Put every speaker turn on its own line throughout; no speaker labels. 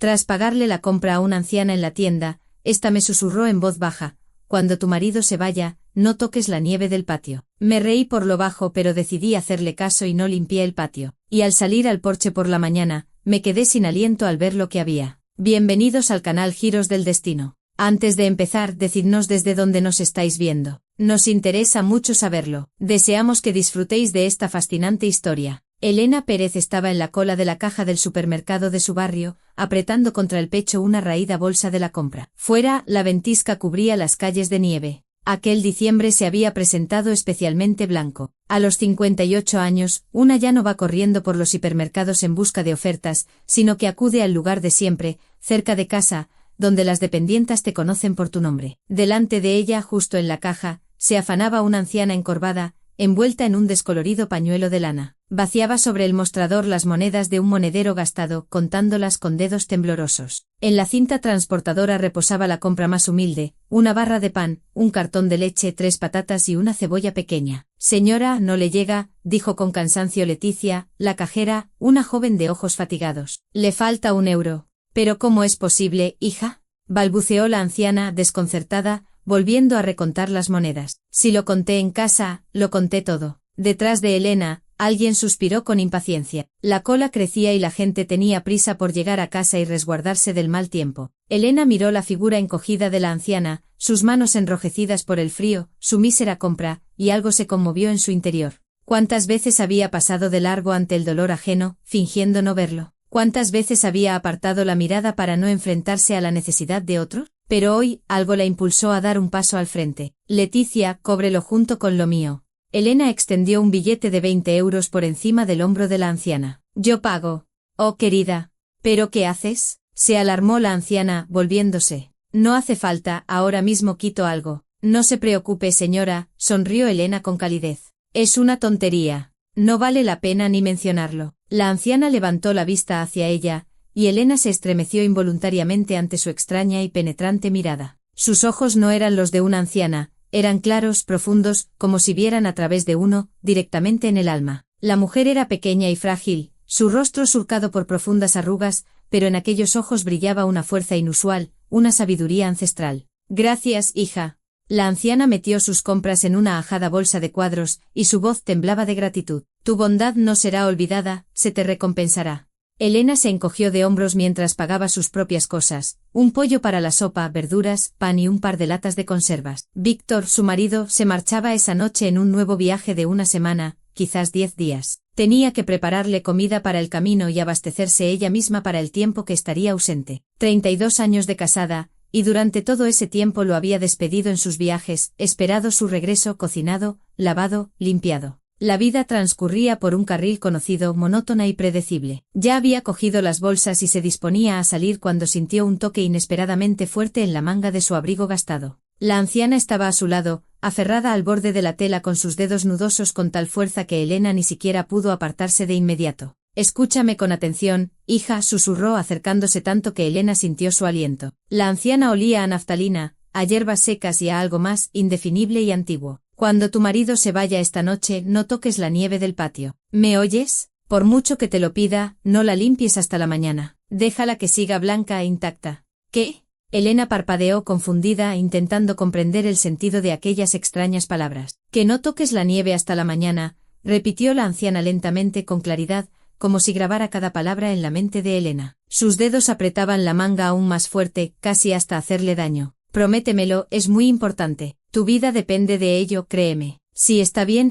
Tras pagarle la compra a una anciana en la tienda, ésta me susurró en voz baja: cuando tu marido se vaya, no toques la nieve del patio. Me reí por lo bajo, pero decidí hacerle caso y no limpié el patio. Y al salir al porche por la mañana, me quedé sin aliento al ver lo que había. Bienvenidos al canal Giros del Destino. Antes de empezar, decidnos desde dónde nos estáis viendo. Nos interesa mucho saberlo. Deseamos que disfrutéis de esta fascinante historia. Elena Pérez estaba en la cola de la caja del supermercado de su barrio, apretando contra el pecho una raída bolsa de la compra. Fuera, la ventisca cubría las calles de nieve. Aquel diciembre se había presentado especialmente blanco. A los 58 años, una ya no va corriendo por los hipermercados en busca de ofertas, sino que acude al lugar de siempre, cerca de casa, donde las dependientas te conocen por tu nombre. Delante de ella, justo en la caja, se afanaba una anciana encorvada, envuelta en un descolorido pañuelo de lana. Vaciaba sobre el mostrador las monedas de un monedero gastado, contándolas con dedos temblorosos. En la cinta transportadora reposaba la compra más humilde: una barra de pan, un cartón de leche, 3 patatas y una cebolla pequeña. Señora, no le llega, dijo con cansancio Leticia, la cajera, una joven de ojos fatigados. Le falta 1 euro. ¿Pero cómo es posible, hija?, balbuceó la anciana, desconcertada, volviendo a recontar las monedas. Si lo conté en casa, lo conté todo. Detrás de Elena, alguien suspiró con impaciencia. La cola crecía y la gente tenía prisa por llegar a casa y resguardarse del mal tiempo. Elena miró la figura encogida de la anciana, sus manos enrojecidas por el frío, su mísera compra, y algo se conmovió en su interior. ¿Cuántas veces había pasado de largo ante el dolor ajeno, fingiendo no verlo? ¿Cuántas veces había apartado la mirada para no enfrentarse a la necesidad de otro? Pero hoy, algo la impulsó a dar un paso al frente. Leticia, cóbrelo junto con lo mío. Elena extendió un billete de 20 euros por encima del hombro de la anciana. Yo pago. Oh, querida. ¿Pero qué haces?, se alarmó la anciana, volviéndose. No hace falta, ahora mismo quito algo. No se preocupe, señora, sonrió Elena con calidez. Es una tontería. No vale la pena ni mencionarlo. La anciana levantó la vista hacia ella, y Elena se estremeció involuntariamente ante su extraña y penetrante mirada. Sus ojos no eran los de una anciana, eran claros, profundos, como si vieran a través de uno, directamente en el alma. La mujer era pequeña y frágil, su rostro surcado por profundas arrugas, pero en aquellos ojos brillaba una fuerza inusual, una sabiduría ancestral. Gracias, hija. La anciana metió sus compras en una ajada bolsa de cuadros, y su voz temblaba de gratitud. Tu bondad no será olvidada, se te recompensará. Elena se encogió de hombros mientras pagaba sus propias cosas: un pollo para la sopa, verduras, pan y un par de latas de conservas. Víctor, su marido, se marchaba esa noche en un nuevo viaje de 1 semana, quizás 10 días. Tenía que prepararle comida para el camino y abastecerse ella misma para el tiempo que estaría ausente. 32 años de casada, y durante todo ese tiempo lo había despedido en sus viajes, esperado su regreso, cocinado, lavado, limpiado. La vida transcurría por un carril conocido, monótona y predecible. Ya había cogido las bolsas y se disponía a salir cuando sintió un toque inesperadamente fuerte en la manga de su abrigo gastado. La anciana estaba a su lado, aferrada al borde de la tela con sus dedos nudosos con tal fuerza que Elena ni siquiera pudo apartarse de inmediato. Escúchame con atención, hija, susurró acercándose tanto que Elena sintió su aliento. La anciana olía a naftalina, a hierbas secas y a algo más, indefinible y antiguo. Cuando tu marido se vaya esta noche, no toques la nieve del patio. ¿Me oyes? Por mucho que te lo pida, no la limpies hasta la mañana. Déjala que siga blanca e intacta. ¿Qué? Elena parpadeó confundida, intentando comprender el sentido de aquellas extrañas palabras. Que no toques la nieve hasta la mañana, repitió la anciana lentamente con claridad, como si grabara cada palabra en la mente de Elena. Sus dedos apretaban la manga aún más fuerte, casi hasta hacerle daño. Prométemelo, es muy importante. Tu vida depende de ello, créeme. Sí, está bien,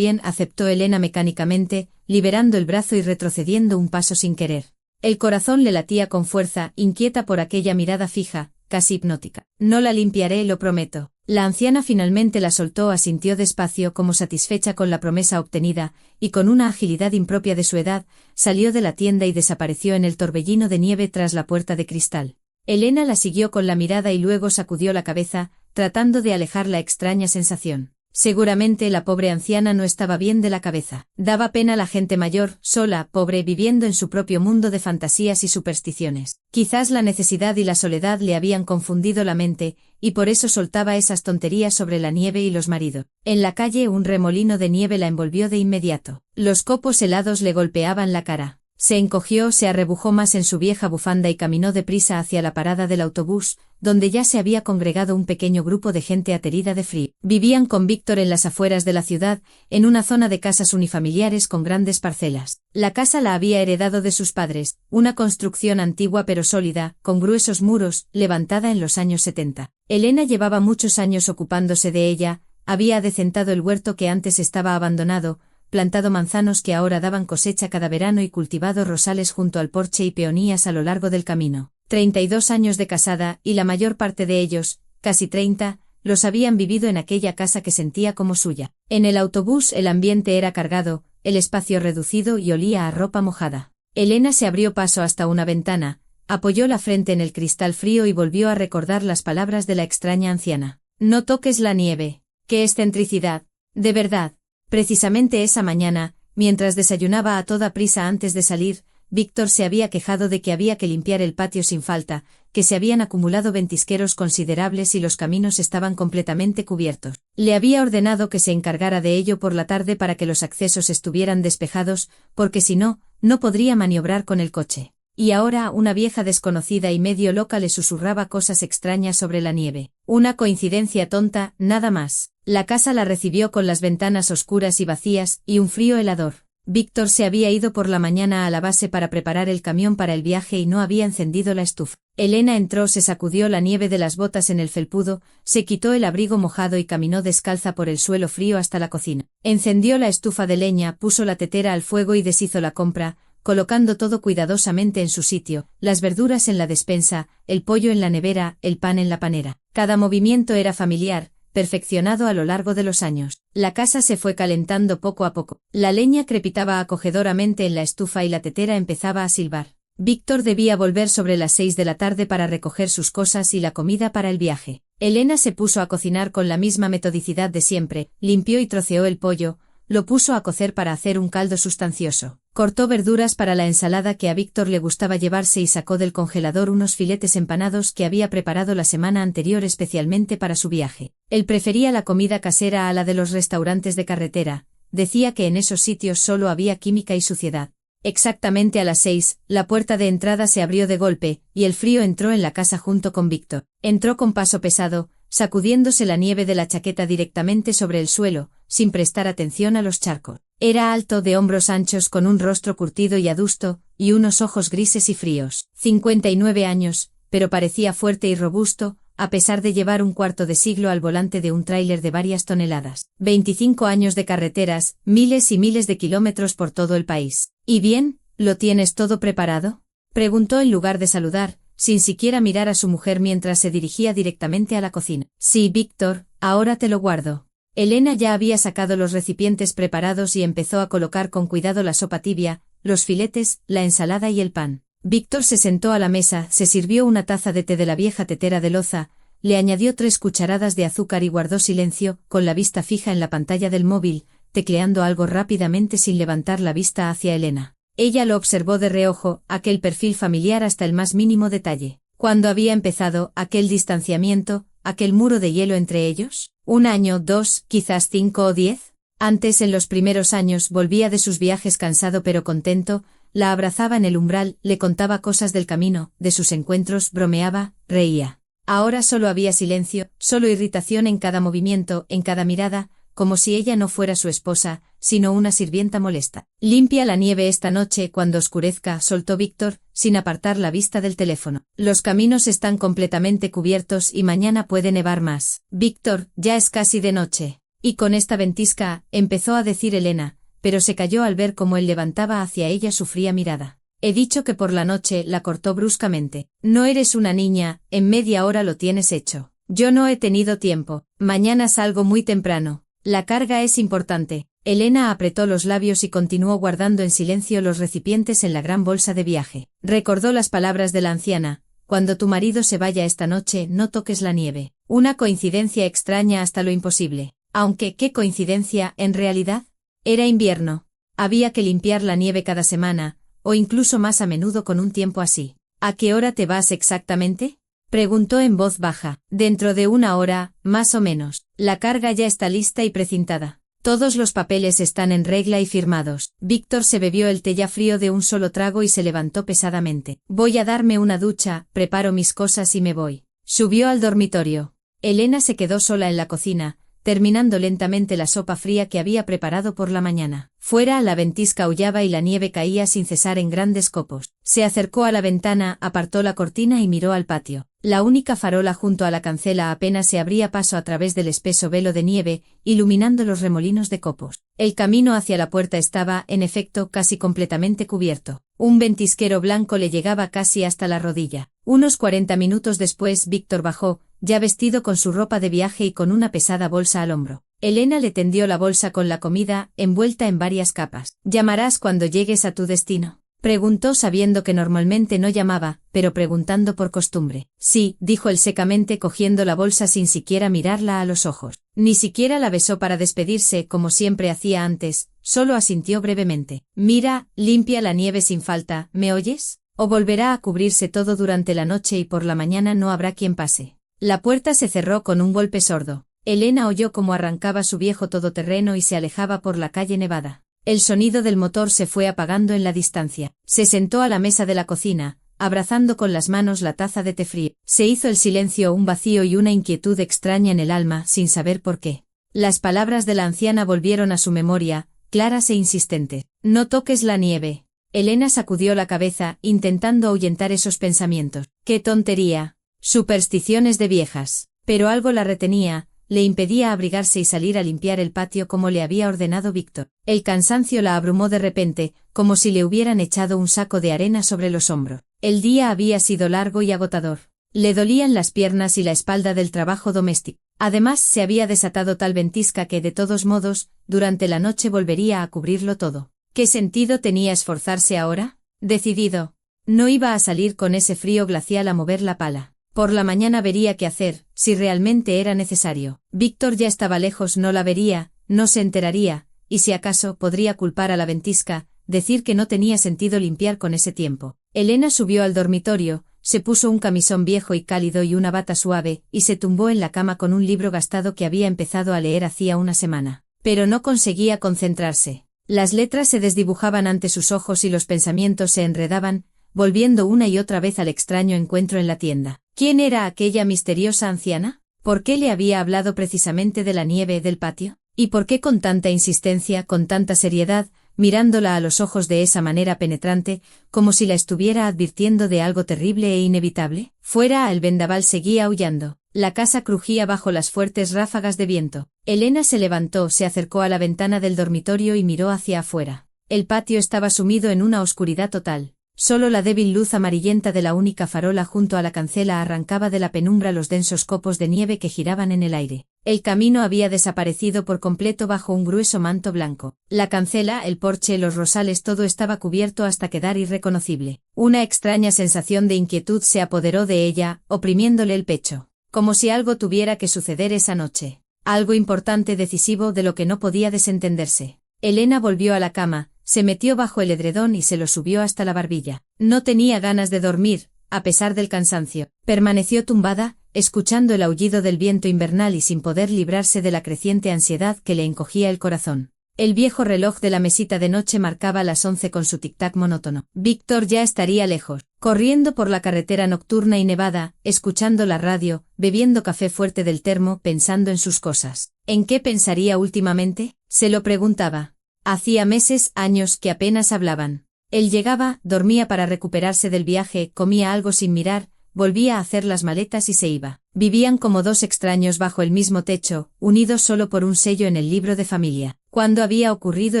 aceptó Elena mecánicamente, liberando el brazo y retrocediendo un paso sin querer. El corazón le latía con fuerza, inquieta por aquella mirada fija, casi hipnótica. No la limpiaré, lo prometo. La anciana finalmente la soltó, asintió despacio como satisfecha con la promesa obtenida, y con una agilidad impropia de su edad, salió de la tienda y desapareció en el torbellino de nieve tras la puerta de cristal. Elena la siguió con la mirada y luego sacudió la cabeza, tratando de alejar la extraña sensación. Seguramente la pobre anciana no estaba bien de la cabeza. Daba pena la gente mayor, sola, pobre, viviendo en su propio mundo de fantasías y supersticiones. Quizás la necesidad y la soledad le habían confundido la mente, y por eso soltaba esas tonterías sobre la nieve y los maridos. En la calle un remolino de nieve la envolvió de inmediato. Los copos helados le golpeaban la cara. Se encogió, se arrebujó más en su vieja bufanda y caminó deprisa hacia la parada del autobús, donde ya se había congregado un pequeño grupo de gente aterida de frío. Vivían con Víctor en las afueras de la ciudad, en una zona de casas unifamiliares con grandes parcelas. La casa la había heredado de sus padres, una construcción antigua pero sólida, con gruesos muros, levantada en los años 70. Elena llevaba muchos años ocupándose de ella, había adecentado el huerto que antes estaba abandonado, plantado manzanos que ahora daban cosecha cada verano y cultivado rosales junto al porche y peonías a lo largo del camino. 32 años de casada, y la mayor parte de ellos, casi 30, los habían vivido en aquella casa que sentía como suya. En el autobús el ambiente era cargado, el espacio reducido y olía a ropa mojada. Elena se abrió paso hasta una ventana, apoyó la frente en el cristal frío y volvió a recordar las palabras de la extraña anciana. No toques la nieve. ¡Qué excentricidad! De verdad. Precisamente esa mañana, mientras desayunaba a toda prisa antes de salir, Víctor se había quejado de que había que limpiar el patio sin falta, que se habían acumulado ventisqueros considerables y los caminos estaban completamente cubiertos. Le había ordenado que se encargara de ello por la tarde para que los accesos estuvieran despejados, porque si no, no podría maniobrar con el coche. Y ahora una vieja desconocida y medio loca le susurraba cosas extrañas sobre la nieve. Una coincidencia tonta, nada más. La casa la recibió con las ventanas oscuras y vacías, y un frío helador. Víctor se había ido por la mañana a la base para preparar el camión para el viaje y no había encendido la estufa. Elena entró, se sacudió la nieve de las botas en el felpudo, se quitó el abrigo mojado y caminó descalza por el suelo frío hasta la cocina. Encendió la estufa de leña, puso la tetera al fuego y deshizo la compra, colocando todo cuidadosamente en su sitio, las verduras en la despensa, el pollo en la nevera, el pan en la panera. Cada movimiento era familiar, perfeccionado a lo largo de los años. La casa se fue calentando poco a poco. La leña crepitaba acogedoramente en la estufa y la tetera empezaba a silbar. Víctor debía volver sobre las 6 de la tarde para recoger sus cosas y la comida para el viaje. Elena se puso a cocinar con la misma metodicidad de siempre, limpió y troceó el pollo, lo puso a cocer para hacer un caldo sustancioso. Cortó verduras para la ensalada que a Víctor le gustaba llevarse y sacó del congelador unos filetes empanados que había preparado la semana anterior especialmente para su viaje. Él prefería la comida casera a la de los restaurantes de carretera, decía que en esos sitios solo había química y suciedad. Exactamente a las 6, la puerta de entrada se abrió de golpe, y el frío entró en la casa junto con Víctor. Entró con paso pesado, sacudiéndose la nieve de la chaqueta directamente sobre el suelo, sin prestar atención a los charcos. Era alto, de hombros anchos, con un rostro curtido y adusto, y unos ojos grises y fríos. 59 años, pero parecía fuerte y robusto, a pesar de llevar un cuarto de siglo al volante de un tráiler de varias toneladas. 25 años de carreteras, miles y miles de kilómetros por todo el país. ¿Y bien, lo tienes todo preparado?, preguntó en lugar de saludar, sin siquiera mirar a su mujer mientras se dirigía directamente a la cocina. Sí, Víctor, ahora te lo guardo. Elena ya había sacado los recipientes preparados y empezó a colocar con cuidado la sopa tibia, los filetes, la ensalada y el pan. Víctor se sentó a la mesa, se sirvió una taza de té de la vieja tetera de loza, le añadió 3 cucharadas de azúcar y guardó silencio, con la vista fija en la pantalla del móvil, tecleando algo rápidamente sin levantar la vista hacia Elena. Ella lo observó de reojo, aquel perfil familiar hasta el más mínimo detalle. ¿Cuándo había empezado aquel distanciamiento, aquel muro de hielo entre ellos? ¿1 año, 2, quizás 5 o 10? Antes, en los primeros años, volvía de sus viajes cansado pero contento, la abrazaba en el umbral, le contaba cosas del camino, de sus encuentros, bromeaba, reía. Ahora solo había silencio, solo irritación en cada movimiento, en cada mirada, como si ella no fuera su esposa, sino una sirvienta molesta. Limpia la nieve esta noche cuando oscurezca, soltó Víctor, sin apartar la vista del teléfono. Los caminos están completamente cubiertos y mañana puede nevar más. Víctor, ya es casi de noche. Y con esta ventisca, empezó a decir Elena, pero se calló al ver cómo él levantaba hacia ella su fría mirada. He dicho que por la noche, la cortó bruscamente. No eres una niña, en media hora lo tienes hecho. Yo no he tenido tiempo. Mañana salgo muy temprano. La carga es importante. Elena apretó los labios y continuó guardando en silencio los recipientes en la gran bolsa de viaje. Recordó las palabras de la anciana: cuando tu marido se vaya esta noche, no toques la nieve. Una coincidencia extraña hasta lo imposible. Aunque, ¿qué coincidencia, en realidad? Era invierno. Había que limpiar la nieve cada semana, o incluso más a menudo con un tiempo así. ¿A qué hora te vas exactamente?, preguntó en voz baja. Dentro de 1 hora, más o menos. La carga ya está lista y precintada. Todos los papeles están en regla y firmados. Víctor se bebió el té ya frío de un solo trago y se levantó pesadamente. Voy a darme una ducha, preparo mis cosas y me voy. Subió al dormitorio. Elena se quedó sola en la cocina, terminando lentamente la sopa fría que había preparado por la mañana. Fuera la ventisca aullaba y la nieve caía sin cesar en grandes copos. Se acercó a la ventana, apartó la cortina y miró al patio. La única farola junto a la cancela apenas se abría paso a través del espeso velo de nieve, iluminando los remolinos de copos. El camino hacia la puerta estaba, en efecto, casi completamente cubierto. Un ventisquero blanco le llegaba casi hasta la rodilla. Unos 40 minutos después Víctor bajó, ya vestido con su ropa de viaje y con una pesada bolsa al hombro. Elena le tendió la bolsa con la comida, envuelta en varias capas. ¿Llamarás cuando llegues a tu destino?, preguntó sabiendo que normalmente no llamaba, pero preguntando por costumbre. Sí, dijo él secamente cogiendo la bolsa sin siquiera mirarla a los ojos. Ni siquiera la besó para despedirse como siempre hacía antes, solo asintió brevemente. Mira, limpia la nieve sin falta, ¿me oyes? O volverá a cubrirse todo durante la noche y por la mañana no habrá quien pase. La puerta se cerró con un golpe sordo. Elena oyó cómo arrancaba su viejo todoterreno y se alejaba por la calle nevada. El sonido del motor se fue apagando en la distancia. Se sentó a la mesa de la cocina, abrazando con las manos la taza de té frío. Se hizo el silencio un vacío y una inquietud extraña en el alma, sin saber por qué. Las palabras de la anciana volvieron a su memoria, claras e insistentes. No toques la nieve. Elena sacudió la cabeza, intentando ahuyentar esos pensamientos. ¡Qué tontería! Supersticiones de viejas. Pero algo la retenía, le impedía abrigarse y salir a limpiar el patio como le había ordenado Víctor. El cansancio la abrumó de repente, como si le hubieran echado un saco de arena sobre los hombros. El día había sido largo y agotador. Le dolían las piernas y la espalda del trabajo doméstico. Además, se había desatado tal ventisca que, de todos modos, durante la noche volvería a cubrirlo todo. ¿Qué sentido tenía esforzarse ahora? Decidido. No iba a salir con ese frío glacial a mover la pala. Por la mañana vería qué hacer, si realmente era necesario. Víctor ya estaba lejos, no la vería, no se enteraría, y si acaso podría culpar a la ventisca, decir que no tenía sentido limpiar con ese tiempo. Elena subió al dormitorio, se puso un camisón viejo y cálido y una bata suave, y se tumbó en la cama con un libro gastado que había empezado a leer hacía una semana. Pero no conseguía concentrarse. Las letras se desdibujaban ante sus ojos y los pensamientos se enredaban, volviendo una y otra vez al extraño encuentro en la tienda. ¿Quién era aquella misteriosa anciana? ¿Por qué le había hablado precisamente de la nieve del patio? ¿Y por qué con tanta insistencia, con tanta seriedad, mirándola a los ojos de esa manera penetrante, como si la estuviera advirtiendo de algo terrible e inevitable? Fuera el vendaval seguía aullando. La casa crujía bajo las fuertes ráfagas de viento. Elena se levantó, se acercó a la ventana del dormitorio y miró hacia afuera. El patio estaba sumido en una oscuridad total. Solo la débil luz amarillenta de la única farola junto a la cancela arrancaba de la penumbra los densos copos de nieve que giraban en el aire. El camino había desaparecido por completo bajo un grueso manto blanco. La cancela, el porche, los rosales, todo estaba cubierto hasta quedar irreconocible. Una extraña sensación de inquietud se apoderó de ella, oprimiéndole el pecho. Como si algo tuviera que suceder esa noche. Algo importante, decisivo, de lo que no podía desentenderse. Elena volvió a la cama, se metió bajo el edredón y se lo subió hasta la barbilla. No tenía ganas de dormir, a pesar del cansancio. Permaneció tumbada, escuchando el aullido del viento invernal y sin poder librarse de la creciente ansiedad que le encogía el corazón. El viejo reloj de la mesita de noche marcaba las 11 con su tic-tac monótono. Víctor ya estaría lejos, corriendo por la carretera nocturna y nevada, escuchando la radio, bebiendo café fuerte del termo, pensando en sus cosas. ¿En qué pensaría últimamente? Se lo preguntaba. Hacía meses, años, que apenas hablaban. Él llegaba, dormía para recuperarse del viaje, comía algo sin mirar, volvía a hacer las maletas y se iba. Vivían como dos extraños bajo el mismo techo, unidos solo por un sello en el libro de familia. ¿Cuándo había ocurrido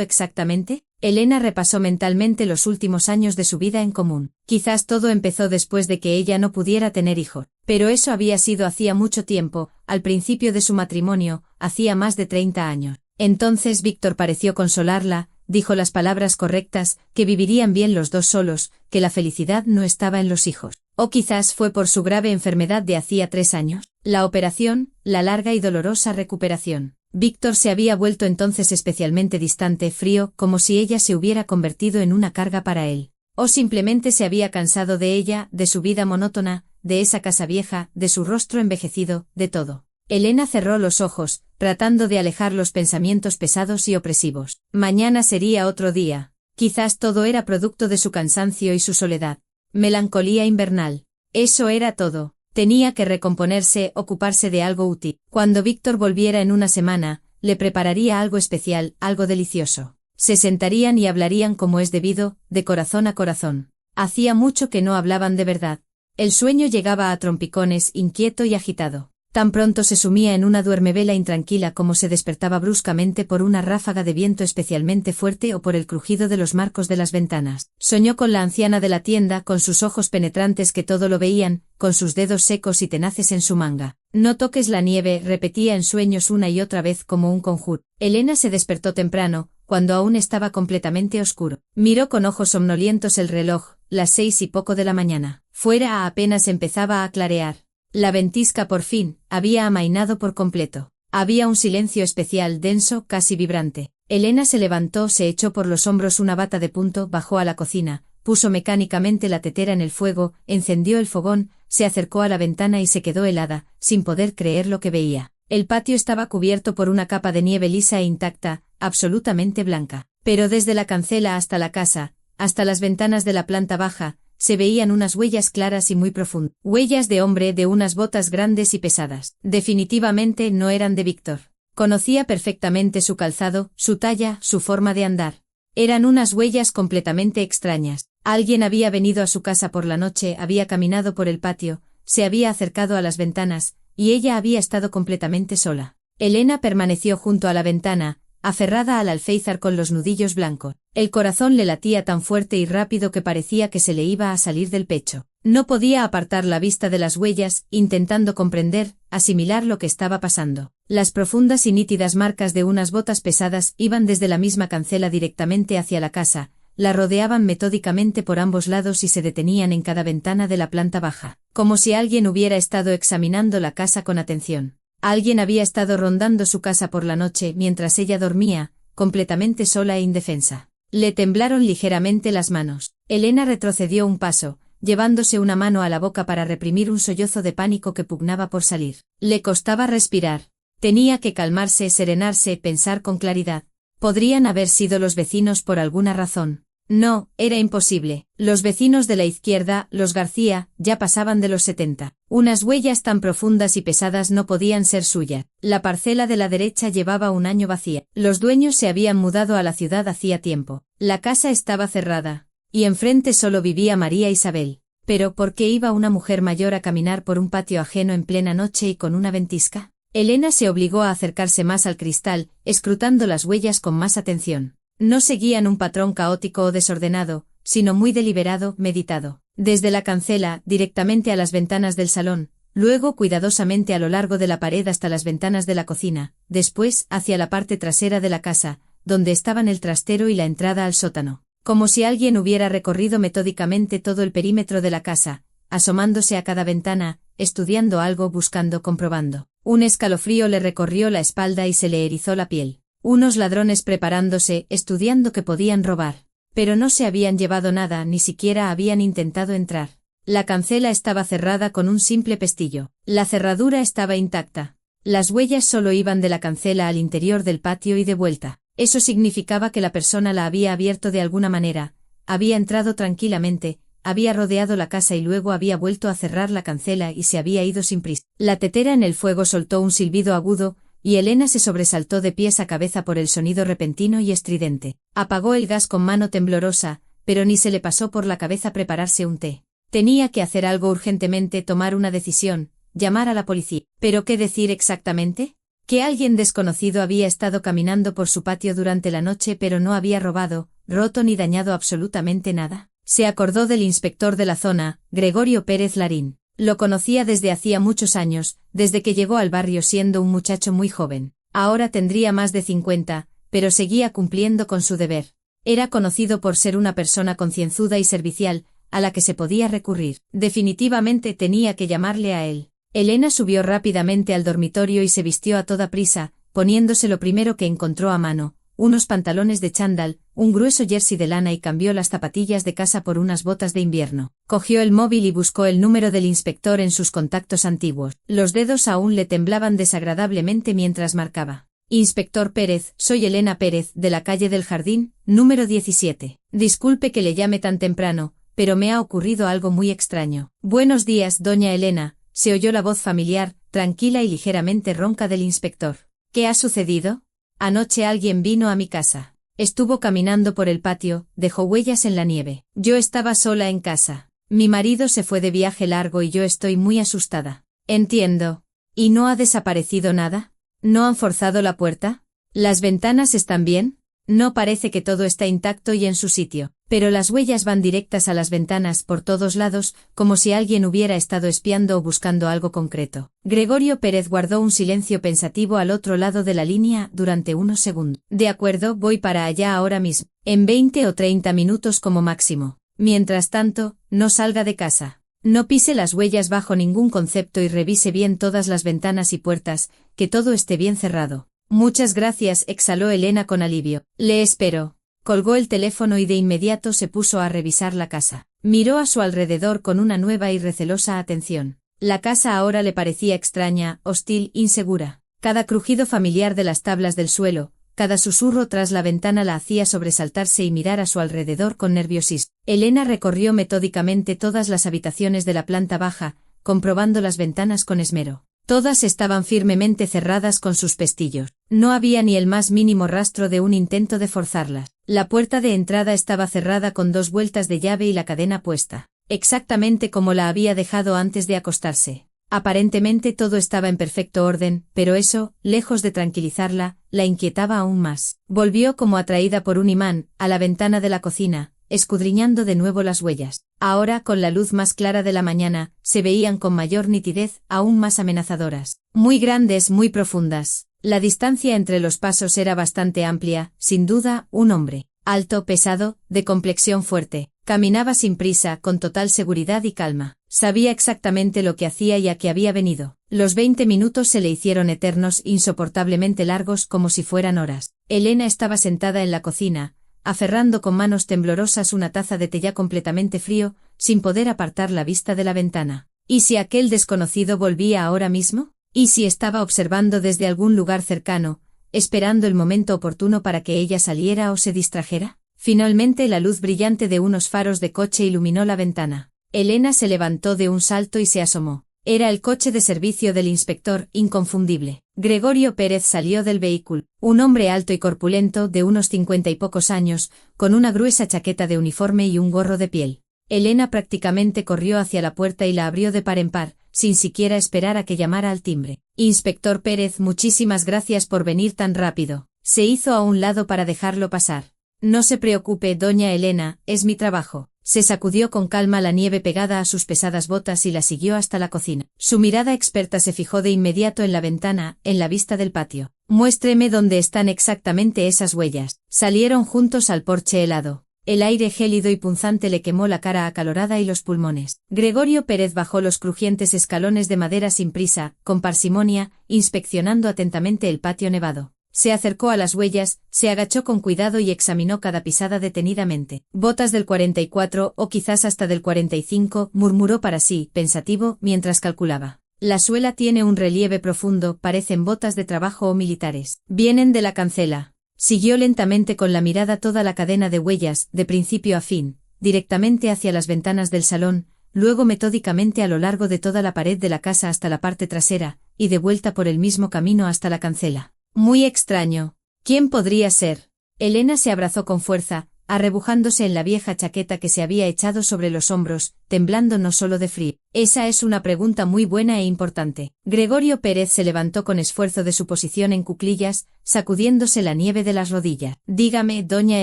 exactamente? Elena repasó mentalmente los últimos años de su vida en común. Quizás todo empezó después de que ella no pudiera tener hijos. Pero eso había sido hacía mucho tiempo, al principio de su matrimonio, hacía más de 30 años. Entonces Víctor pareció consolarla, dijo las palabras correctas, que vivirían bien los dos solos, que la felicidad no estaba en los hijos. O quizás fue por su grave enfermedad de hacía 3 años, la operación, la larga y dolorosa recuperación. Víctor se había vuelto entonces especialmente distante, frío, como si ella se hubiera convertido en una carga para él. O simplemente se había cansado de ella, de su vida monótona, de esa casa vieja, de su rostro envejecido, de todo. Elena cerró los ojos, tratando de alejar los pensamientos pesados y opresivos. Mañana sería otro día. Quizás todo era producto de su cansancio y su soledad. Melancolía invernal. Eso era todo. Tenía que recomponerse, ocuparse de algo útil. Cuando Víctor volviera en una semana, le prepararía algo especial, algo delicioso. Se sentarían y hablarían como es debido, de corazón a corazón. Hacía mucho que no hablaban de verdad. El sueño llegaba a trompicones, inquieto y agitado. Tan pronto se sumía en una duermevela intranquila como se despertaba bruscamente por una ráfaga de viento especialmente fuerte o por el crujido de los marcos de las ventanas. Soñó con la anciana de la tienda, con sus ojos penetrantes que todo lo veían, con sus dedos secos y tenaces en su manga. No toques la nieve, repetía en sueños una y otra vez como un conjuro. Elena se despertó temprano, cuando aún estaba completamente oscuro. Miró con ojos somnolientos el reloj, las 6:00 de la mañana. Fuera apenas empezaba a clarear. La ventisca por fin, había amainado por completo. Había un silencio especial, denso, casi vibrante. Elena se levantó, se echó por los hombros una bata de punto, bajó a la cocina, puso mecánicamente la tetera en el fuego, encendió el fogón, se acercó a la ventana y se quedó helada, sin poder creer lo que veía. El patio estaba cubierto por una capa de nieve lisa e intacta, absolutamente blanca. Pero desde la cancela hasta la casa, hasta las ventanas de la planta baja, se veían unas huellas claras y muy profundas. Huellas de hombre, de unas botas grandes y pesadas. Definitivamente no eran de Víctor. Conocía perfectamente su calzado, su talla, su forma de andar. Eran unas huellas completamente extrañas. Alguien había venido a su casa por la noche, había caminado por el patio, se había acercado a las ventanas, y ella había estado completamente sola. Elena permaneció junto a la ventana, aferrada al alféizar con los nudillos blancos. El corazón le latía tan fuerte y rápido que parecía que se le iba a salir del pecho. No podía apartar la vista de las huellas, intentando comprender, asimilar lo que estaba pasando. Las profundas y nítidas marcas de unas botas pesadas iban desde la misma cancela directamente hacia la casa, la rodeaban metódicamente por ambos lados y se detenían en cada ventana de la planta baja, como si alguien hubiera estado examinando la casa con atención. Alguien había estado rondando su casa por la noche mientras ella dormía, completamente sola e indefensa. Le temblaron ligeramente las manos. Elena retrocedió un paso, llevándose una mano a la boca para reprimir un sollozo de pánico que pugnaba por salir. Le costaba respirar. Tenía que calmarse, serenarse, pensar con claridad. ¿Podrían haber sido los vecinos por alguna razón? No, era imposible. Los vecinos de la izquierda, los García, ya pasaban de los 70. Unas huellas tan profundas y pesadas no podían ser suyas. La parcela de la derecha llevaba un año vacía. Los dueños se habían mudado a la ciudad hacía tiempo. La casa estaba cerrada. Y enfrente solo vivía María Isabel. Pero ¿por qué iba una mujer mayor a caminar por un patio ajeno en plena noche y con una ventisca? Elena se obligó a acercarse más al cristal, escrutando las huellas con más atención. No seguían un patrón caótico o desordenado, sino muy deliberado, meditado. Desde la cancela, directamente a las ventanas del salón, luego cuidadosamente a lo largo de la pared hasta las ventanas de la cocina, después hacia la parte trasera de la casa, donde estaban el trastero y la entrada al sótano. Como si alguien hubiera recorrido metódicamente todo el perímetro de la casa, asomándose a cada ventana, estudiando algo, buscando, comprobando. Un escalofrío le recorrió la espalda y se le erizó la piel. Unos ladrones preparándose, estudiando que podían robar. Pero no se habían llevado nada, ni siquiera habían intentado entrar. La cancela estaba cerrada con un simple pestillo. La cerradura estaba intacta. Las huellas solo iban de la cancela al interior del patio y de vuelta. Eso significaba que la persona la había abierto de alguna manera, había entrado tranquilamente, había rodeado la casa y luego había vuelto a cerrar la cancela y se había ido sin prisa. La tetera en el fuego soltó un silbido agudo, y Elena se sobresaltó de pies a cabeza por el sonido repentino y estridente. Apagó el gas con mano temblorosa, pero ni se le pasó por la cabeza prepararse un té. Tenía que hacer algo urgentemente, tomar una decisión, llamar a la policía. ¿Pero qué decir exactamente? Que alguien desconocido había estado caminando por su patio durante la noche pero no había robado, roto ni dañado absolutamente nada. Se acordó del inspector de la zona, Gregorio Pérez Larín. Lo conocía desde hacía muchos años, desde que llegó al barrio siendo un muchacho muy joven. Ahora tendría más de 50, pero seguía cumpliendo con su deber. Era conocido por ser una persona concienzuda y servicial, a la que se podía recurrir. Definitivamente tenía que llamarle a él. Elena subió rápidamente al dormitorio y se vistió a toda prisa, poniéndose lo primero que encontró a mano, unos pantalones de chándal, un grueso jersey de lana y cambió las zapatillas de casa por unas botas de invierno. Cogió el móvil y buscó el número del inspector en sus contactos antiguos. Los dedos aún le temblaban desagradablemente mientras marcaba. Inspector Pérez, soy Elena Pérez, de la calle del Jardín, número 17. Disculpe que le llame tan temprano, pero me ha ocurrido algo muy extraño. Buenos días, doña Elena, se oyó la voz familiar, tranquila y ligeramente ronca del inspector. ¿Qué ha sucedido? Anoche alguien vino a mi casa. Estuvo caminando por el patio, dejó huellas en la nieve. Yo estaba sola en casa. Mi marido se fue de viaje largo y yo estoy muy asustada. Entiendo. ¿Y no ha desaparecido nada? ¿No han forzado la puerta? ¿Las ventanas están bien? No, parece que todo está intacto y en su sitio, pero las huellas van directas a las ventanas por todos lados, como si alguien hubiera estado espiando o buscando algo concreto. Gregorio Pérez guardó un silencio pensativo al otro lado de la línea durante unos segundos. De acuerdo, voy para allá ahora mismo, en 20 o 30 minutos como máximo. Mientras tanto, no salga de casa. No pise las huellas bajo ningún concepto y revise bien todas las ventanas y puertas, que todo esté bien cerrado. Muchas gracias, exhaló Elena con alivio. Le espero. Colgó el teléfono y de inmediato se puso a revisar la casa. Miró a su alrededor con una nueva y recelosa atención. La casa ahora le parecía extraña, hostil, insegura. Cada crujido familiar de las tablas del suelo, cada susurro tras la ventana la hacía sobresaltarse y mirar a su alrededor con nerviosismo. Elena recorrió metódicamente todas las habitaciones de la planta baja, comprobando las ventanas con esmero. Todas estaban firmemente cerradas con sus pestillos. No había ni el más mínimo rastro de un intento de forzarlas. La puerta de entrada estaba cerrada con 2 vueltas de llave y la cadena puesta, exactamente como la había dejado antes de acostarse. Aparentemente todo estaba en perfecto orden, pero eso, lejos de tranquilizarla, la inquietaba aún más. Volvió como atraída por un imán, a la ventana de la cocina, escudriñando de nuevo las huellas. Ahora, con la luz más clara de la mañana, se veían con mayor nitidez, aún más amenazadoras. Muy grandes, muy profundas. La distancia entre los pasos era bastante amplia, sin duda, un hombre. Alto, pesado, de complexión fuerte. Caminaba sin prisa, con total seguridad y calma. Sabía exactamente lo que hacía y a qué había venido. Los 20 minutos se le hicieron eternos, insoportablemente largos, como si fueran horas. Elena estaba sentada en la cocina, aferrando con manos temblorosas una taza de té ya completamente frío, sin poder apartar la vista de la ventana. ¿Y si aquel desconocido volvía ahora mismo? ¿Y si estaba observando desde algún lugar cercano, esperando el momento oportuno para que ella saliera o se distrajera? Finalmente la luz brillante de unos faros de coche iluminó la ventana. Elena se levantó de un salto y se asomó. Era el coche de servicio del inspector, inconfundible. Gregorio Pérez salió del vehículo. Un hombre alto y corpulento, de unos 50 y pocos años, con una gruesa chaqueta de uniforme y un gorro de piel. Elena prácticamente corrió hacia la puerta y la abrió de par en par, sin siquiera esperar a que llamara al timbre. Inspector Pérez, muchísimas gracias por venir tan rápido. Se hizo a un lado para dejarlo pasar. No se preocupe, doña Elena, es mi trabajo. Se sacudió con calma la nieve pegada a sus pesadas botas y la siguió hasta la cocina. Su mirada experta se fijó de inmediato en la ventana, en la vista del patio. Muéstreme dónde están exactamente esas huellas. Salieron juntos al porche helado. El aire gélido y punzante le quemó la cara acalorada y los pulmones. Gregorio Pérez bajó los crujientes escalones de madera sin prisa, con parsimonia, inspeccionando atentamente el patio nevado. Se acercó a las huellas, se agachó con cuidado y examinó cada pisada detenidamente. Botas del 44 o quizás hasta del 45, murmuró para sí, pensativo, mientras calculaba. La suela tiene un relieve profundo, parecen botas de trabajo o militares. Vienen de la cancela. Siguió lentamente con la mirada toda la cadena de huellas, de principio a fin, directamente hacia las ventanas del salón, luego metódicamente a lo largo de toda la pared de la casa hasta la parte trasera, y de vuelta por el mismo camino hasta la cancela. Muy extraño. ¿Quién podría ser? Elena se abrazó con fuerza, arrebujándose en la vieja chaqueta que se había echado sobre los hombros, temblando no solo de frío. Esa es una pregunta muy buena e importante. Gregorio Pérez se levantó con esfuerzo de su posición en cuclillas, sacudiéndose la nieve de las rodillas. Dígame, doña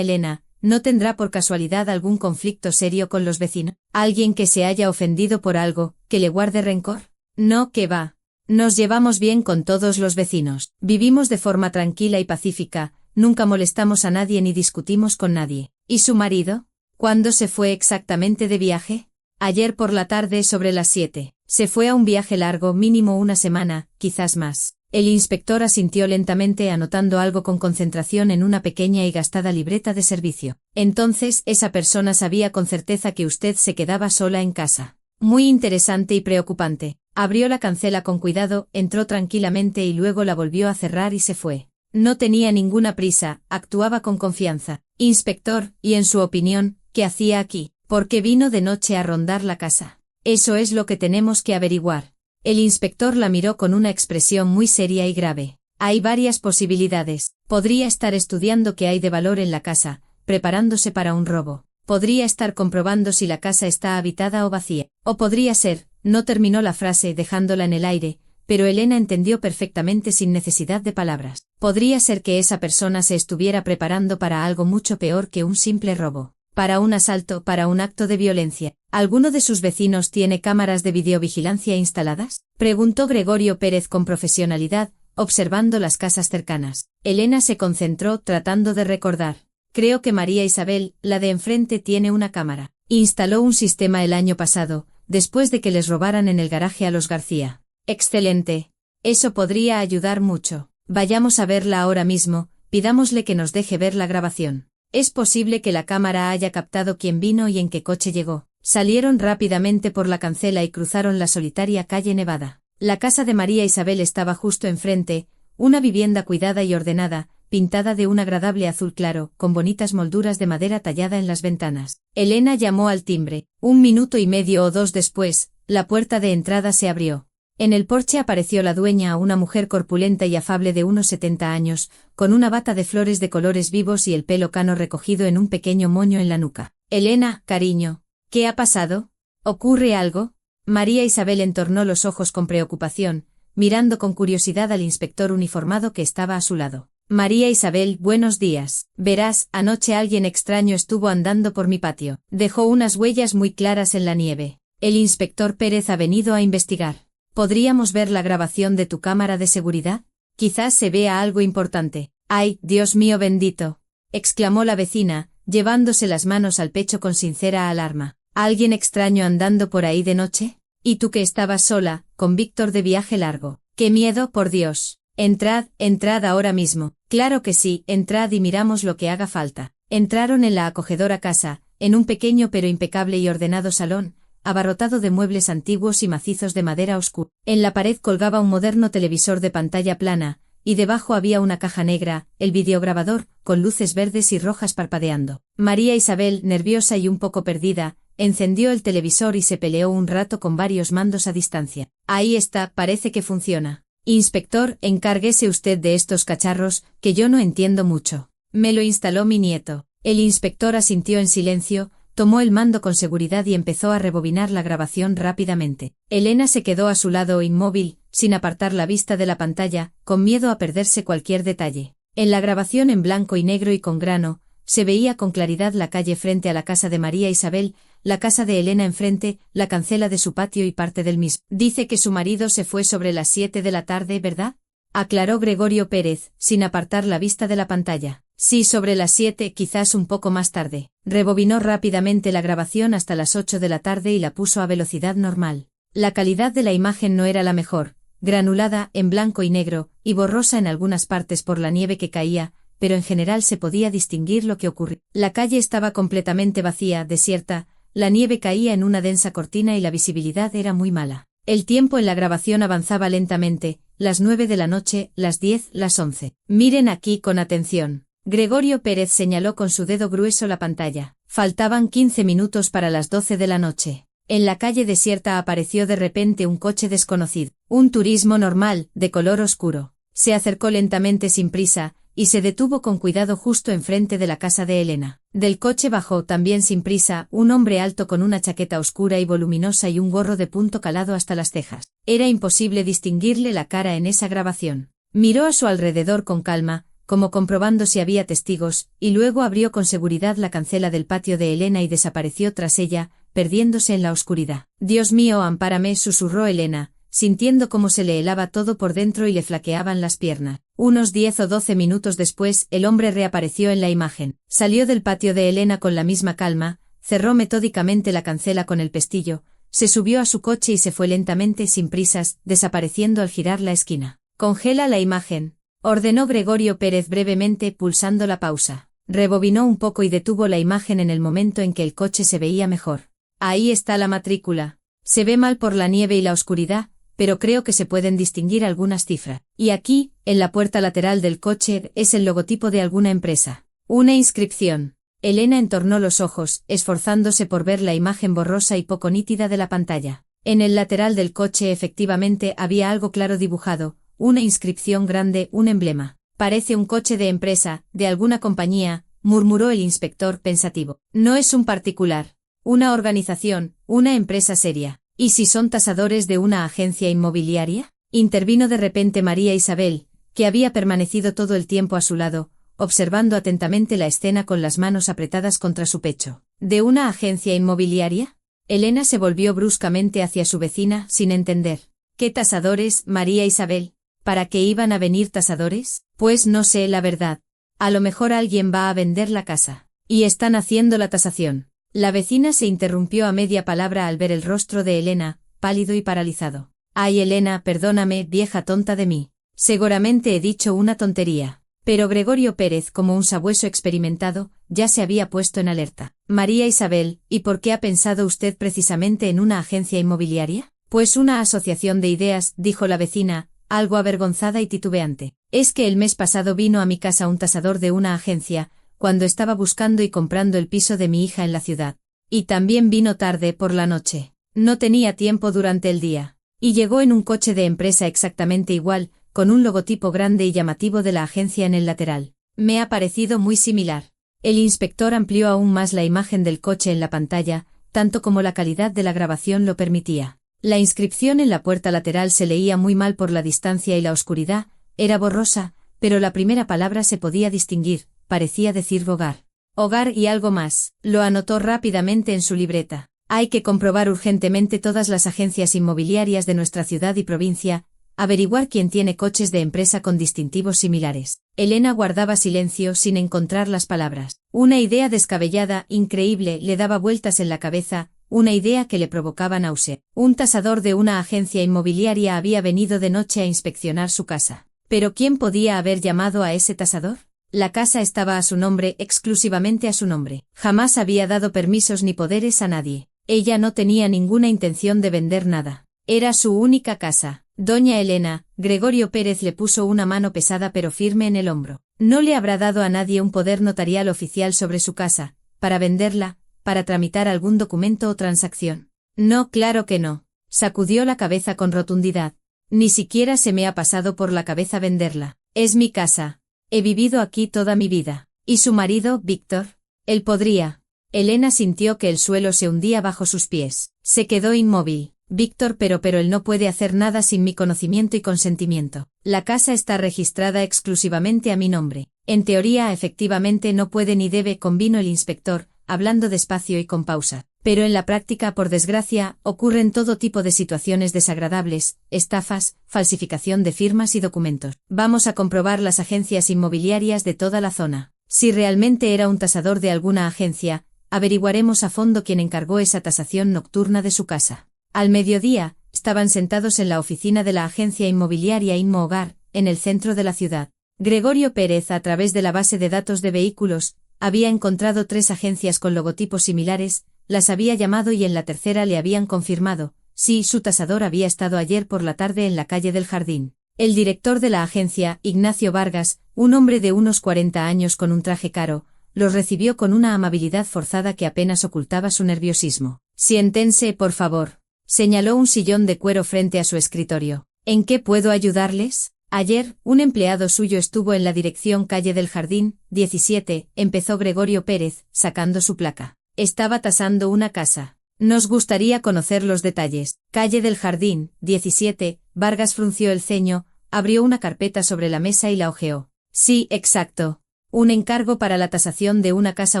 Elena, ¿no tendrá por casualidad algún conflicto serio con los vecinos? ¿Alguien que se haya ofendido por algo, que le guarde rencor? No, que va. Nos llevamos bien con todos los vecinos. Vivimos de forma tranquila y pacífica, nunca molestamos a nadie ni discutimos con nadie. ¿Y su marido? ¿Cuándo se fue exactamente de viaje? Ayer por la tarde sobre las 7. Se fue a un viaje largo, mínimo una semana, quizás más. El inspector asintió lentamente anotando algo con concentración en una pequeña y gastada libreta de servicio. Entonces, esa persona sabía con certeza que usted se quedaba sola en casa. Muy interesante y preocupante. Abrió la cancela con cuidado, entró tranquilamente y luego la volvió a cerrar y se fue. No tenía ninguna prisa, actuaba con confianza. Inspector, y en su opinión, ¿qué hacía aquí? ¿Por qué vino de noche a rondar la casa? Eso es lo que tenemos que averiguar. El inspector la miró con una expresión muy seria y grave. Hay varias posibilidades. Podría estar estudiando qué hay de valor en la casa, preparándose para un robo. Podría estar comprobando si la casa está habitada o vacía. O podría ser, no terminó la frase dejándola en el aire, pero Elena entendió perfectamente sin necesidad de palabras. Podría ser que esa persona se estuviera preparando para algo mucho peor que un simple robo. Para un asalto, para un acto de violencia. ¿Alguno de sus vecinos tiene cámaras de videovigilancia instaladas? Preguntó Gregorio Pérez con profesionalidad, observando las casas cercanas. Elena se concentró tratando de recordar. Creo que María Isabel, la de enfrente, tiene una cámara. Instaló un sistema el año pasado, después de que les robaran en el garaje a los García. Excelente. Eso podría ayudar mucho. Vayamos a verla ahora mismo, pidámosle que nos deje ver la grabación. Es posible que la cámara haya captado quién vino y en qué coche llegó. Salieron rápidamente por la cancela y cruzaron la solitaria calle Nevada. La casa de María Isabel estaba justo enfrente, una vivienda cuidada y ordenada, pintada de un agradable azul claro, con bonitas molduras de madera tallada en las ventanas. Elena llamó al timbre. 1 minuto y medio o 2 después, la puerta de entrada se abrió. En el porche apareció la dueña, una mujer corpulenta y afable de unos 70 años, con una bata de flores de colores vivos y el pelo cano recogido en un pequeño moño en la nuca. Elena, cariño, ¿qué ha pasado? ¿Ocurre algo? María Isabel entornó los ojos con preocupación, mirando con curiosidad al inspector uniformado que estaba a su lado. María Isabel, buenos días. Verás, anoche alguien extraño estuvo andando por mi patio. Dejó unas huellas muy claras en la nieve. El inspector Pérez ha venido a investigar. ¿Podríamos ver la grabación de tu cámara de seguridad? Quizás se vea algo importante. ¡Ay, Dios mío bendito!, exclamó la vecina, llevándose las manos al pecho con sincera alarma. ¿Alguien extraño andando por ahí de noche? ¿Y tú que estabas sola, con Víctor de viaje largo? ¡Qué miedo, por Dios! Entrad, entrad ahora mismo. Claro que sí, entrad y miramos lo que haga falta. Entraron en la acogedora casa, en un pequeño pero impecable y ordenado salón, abarrotado de muebles antiguos y macizos de madera oscura. En la pared colgaba un moderno televisor de pantalla plana, y debajo había una caja negra, el videograbador, con luces verdes y rojas parpadeando. María Isabel, nerviosa y un poco perdida, encendió el televisor y se peleó un rato con varios mandos a distancia. Ahí está, parece que funciona. Inspector, encárguese usted de estos cacharros, que yo no entiendo mucho. Me lo instaló mi nieto. El inspector asintió en silencio, tomó el mando con seguridad y empezó a rebobinar la grabación rápidamente. Elena se quedó a su lado inmóvil, sin apartar la vista de la pantalla, con miedo a perderse cualquier detalle. En la grabación en blanco y negro y con grano, se veía con claridad la calle frente a la casa de María Isabel, la casa de Elena enfrente, la cancela de su patio y parte del mismo. Dice que su marido se fue sobre las 7 de la tarde, ¿verdad?, aclaró Gregorio Pérez, sin apartar la vista de la pantalla. Sí, sobre las 7, quizás un poco más tarde. Rebobinó rápidamente la grabación hasta las 8 de la tarde y la puso a velocidad normal. La calidad de la imagen no era la mejor, granulada, en blanco y negro, y borrosa en algunas partes por la nieve que caía, pero en general se podía distinguir lo que ocurría. La calle estaba completamente vacía, desierta, la nieve caía en una densa cortina y la visibilidad era muy mala. El tiempo en la grabación avanzaba lentamente, las 9 de la noche, las 10, las 11. Miren aquí con atención. Gregorio Pérez señaló con su dedo grueso la pantalla. Faltaban 15 minutos para las 12 de la noche. En la calle desierta apareció de repente un coche desconocido. Un turismo normal, de color oscuro. Se acercó lentamente sin prisa, y se detuvo con cuidado justo enfrente de la casa de Elena. Del coche bajó también sin prisa un hombre alto con una chaqueta oscura y voluminosa y un gorro de punto calado hasta las cejas. Era imposible distinguirle la cara en esa grabación. Miró a su alrededor con calma, como comprobando si había testigos, y luego abrió con seguridad la cancela del patio de Elena y desapareció tras ella, perdiéndose en la oscuridad. Dios mío, ampárame, susurró Elena, sintiendo cómo se le helaba todo por dentro y le flaqueaban las piernas. Unos 10 o 12 minutos después, el hombre reapareció en la imagen. Salió del patio de Elena con la misma calma, cerró metódicamente la cancela con el pestillo, se subió a su coche y se fue lentamente sin prisas, desapareciendo al girar la esquina. Congela la imagen, ordenó Gregorio Pérez brevemente pulsando la pausa. Rebobinó un poco y detuvo la imagen en el momento en que el coche se veía mejor. Ahí está la matrícula. Se ve mal por la nieve y la oscuridad, pero creo que se pueden distinguir algunas cifras. Y aquí, en la puerta lateral del coche, es el logotipo de alguna empresa. Una inscripción. Elena entornó los ojos, esforzándose por ver la imagen borrosa y poco nítida de la pantalla. En el lateral del coche efectivamente había algo claro dibujado, una inscripción grande, un emblema. Parece un coche de empresa, de alguna compañía, murmuró el inspector pensativo. No es un particular. Una organización, una empresa seria. ¿Y si son tasadores de una agencia inmobiliaria? Intervino de repente María Isabel, que había permanecido todo el tiempo a su lado, observando atentamente la escena con las manos apretadas contra su pecho. ¿De una agencia inmobiliaria? Elena se volvió bruscamente hacia su vecina, sin entender. ¿Qué tasadores, María Isabel? ¿Para qué iban a venir tasadores? Pues no sé la verdad. A lo mejor alguien va a vender la casa. Y están haciendo la tasación. La vecina se interrumpió a media palabra al ver el rostro de Elena, pálido y paralizado. Ay, Elena, perdóname, vieja tonta de mí. Seguramente he dicho una tontería. Pero Gregorio Pérez, como un sabueso experimentado, ya se había puesto en alerta. María Isabel, ¿y por qué ha pensado usted precisamente en una agencia inmobiliaria? Pues una asociación de ideas, dijo la vecina, algo avergonzada y titubeante. Es que el mes pasado vino a mi casa un tasador de una agencia, cuando estaba buscando y comprando el piso de mi hija en la ciudad. Y también vino tarde por la noche. No tenía tiempo durante el día. Y llegó en un coche de empresa exactamente igual, con un logotipo grande y llamativo de la agencia en el lateral. Me ha parecido muy similar. El inspector amplió aún más la imagen del coche en la pantalla, tanto como la calidad de la grabación lo permitía. La inscripción en la puerta lateral se leía muy mal por la distancia y la oscuridad, era borrosa, pero la primera palabra se podía distinguir, parecía decir hogar. Hogar y algo más, lo anotó rápidamente en su libreta. Hay que comprobar urgentemente todas las agencias inmobiliarias de nuestra ciudad y provincia, averiguar quién tiene coches de empresa con distintivos similares. Elena guardaba silencio sin encontrar las palabras. Una idea descabellada, increíble, le daba vueltas en la cabeza, una idea que le provocaba náusea. Un tasador de una agencia inmobiliaria había venido de noche a inspeccionar su casa. ¿Pero quién podía haber llamado a ese tasador? La casa estaba a su nombre, exclusivamente a su nombre. Jamás había dado permisos ni poderes a nadie. Ella no tenía ninguna intención de vender nada. Era su única casa. Doña Elena, Gregorio Pérez le puso una mano pesada pero firme en el hombro. No le habrá dado a nadie un poder notarial oficial sobre su casa, para venderla, para tramitar algún documento o transacción. No, claro que no. Sacudió la cabeza con rotundidad. Ni siquiera se me ha pasado por la cabeza venderla. Es mi casa. He vivido aquí toda mi vida. ¿Y su marido, Víctor? Él podría. Elena sintió que el suelo se hundía bajo sus pies. Se quedó inmóvil. Víctor, pero él no puede hacer nada sin mi conocimiento y consentimiento. La casa está registrada exclusivamente a mi nombre. En teoría, efectivamente no puede ni debe, convino el inspector, hablando despacio y con pausa. Pero en la práctica, por desgracia, ocurren todo tipo de situaciones desagradables, estafas, falsificación de firmas y documentos. Vamos a comprobar las agencias inmobiliarias de toda la zona. Si realmente era un tasador de alguna agencia, averiguaremos a fondo quién encargó esa tasación nocturna de su casa. Al mediodía, estaban sentados en la oficina de la agencia inmobiliaria Inmo Hogar, en el centro de la ciudad. Gregorio Pérez, a través de la base de datos de vehículos, había encontrado 3 agencias con logotipos similares, las había llamado y en la tercera le habían confirmado, sí, su tasador había estado ayer por la tarde en la calle del Jardín. El director de la agencia, Ignacio Vargas, un hombre de unos 40 años con un traje caro, los recibió con una amabilidad forzada que apenas ocultaba su nerviosismo. Siéntense, por favor. Señaló un sillón de cuero frente a su escritorio. ¿En qué puedo ayudarles? Ayer, un empleado suyo estuvo en la dirección calle del Jardín, 17, empezó Gregorio Pérez, sacando su placa. Estaba tasando una casa. Nos gustaría conocer los detalles. Calle del Jardín, 17, Vargas frunció el ceño, abrió una carpeta sobre la mesa y la hojeó. Sí, exacto. Un encargo para la tasación de una casa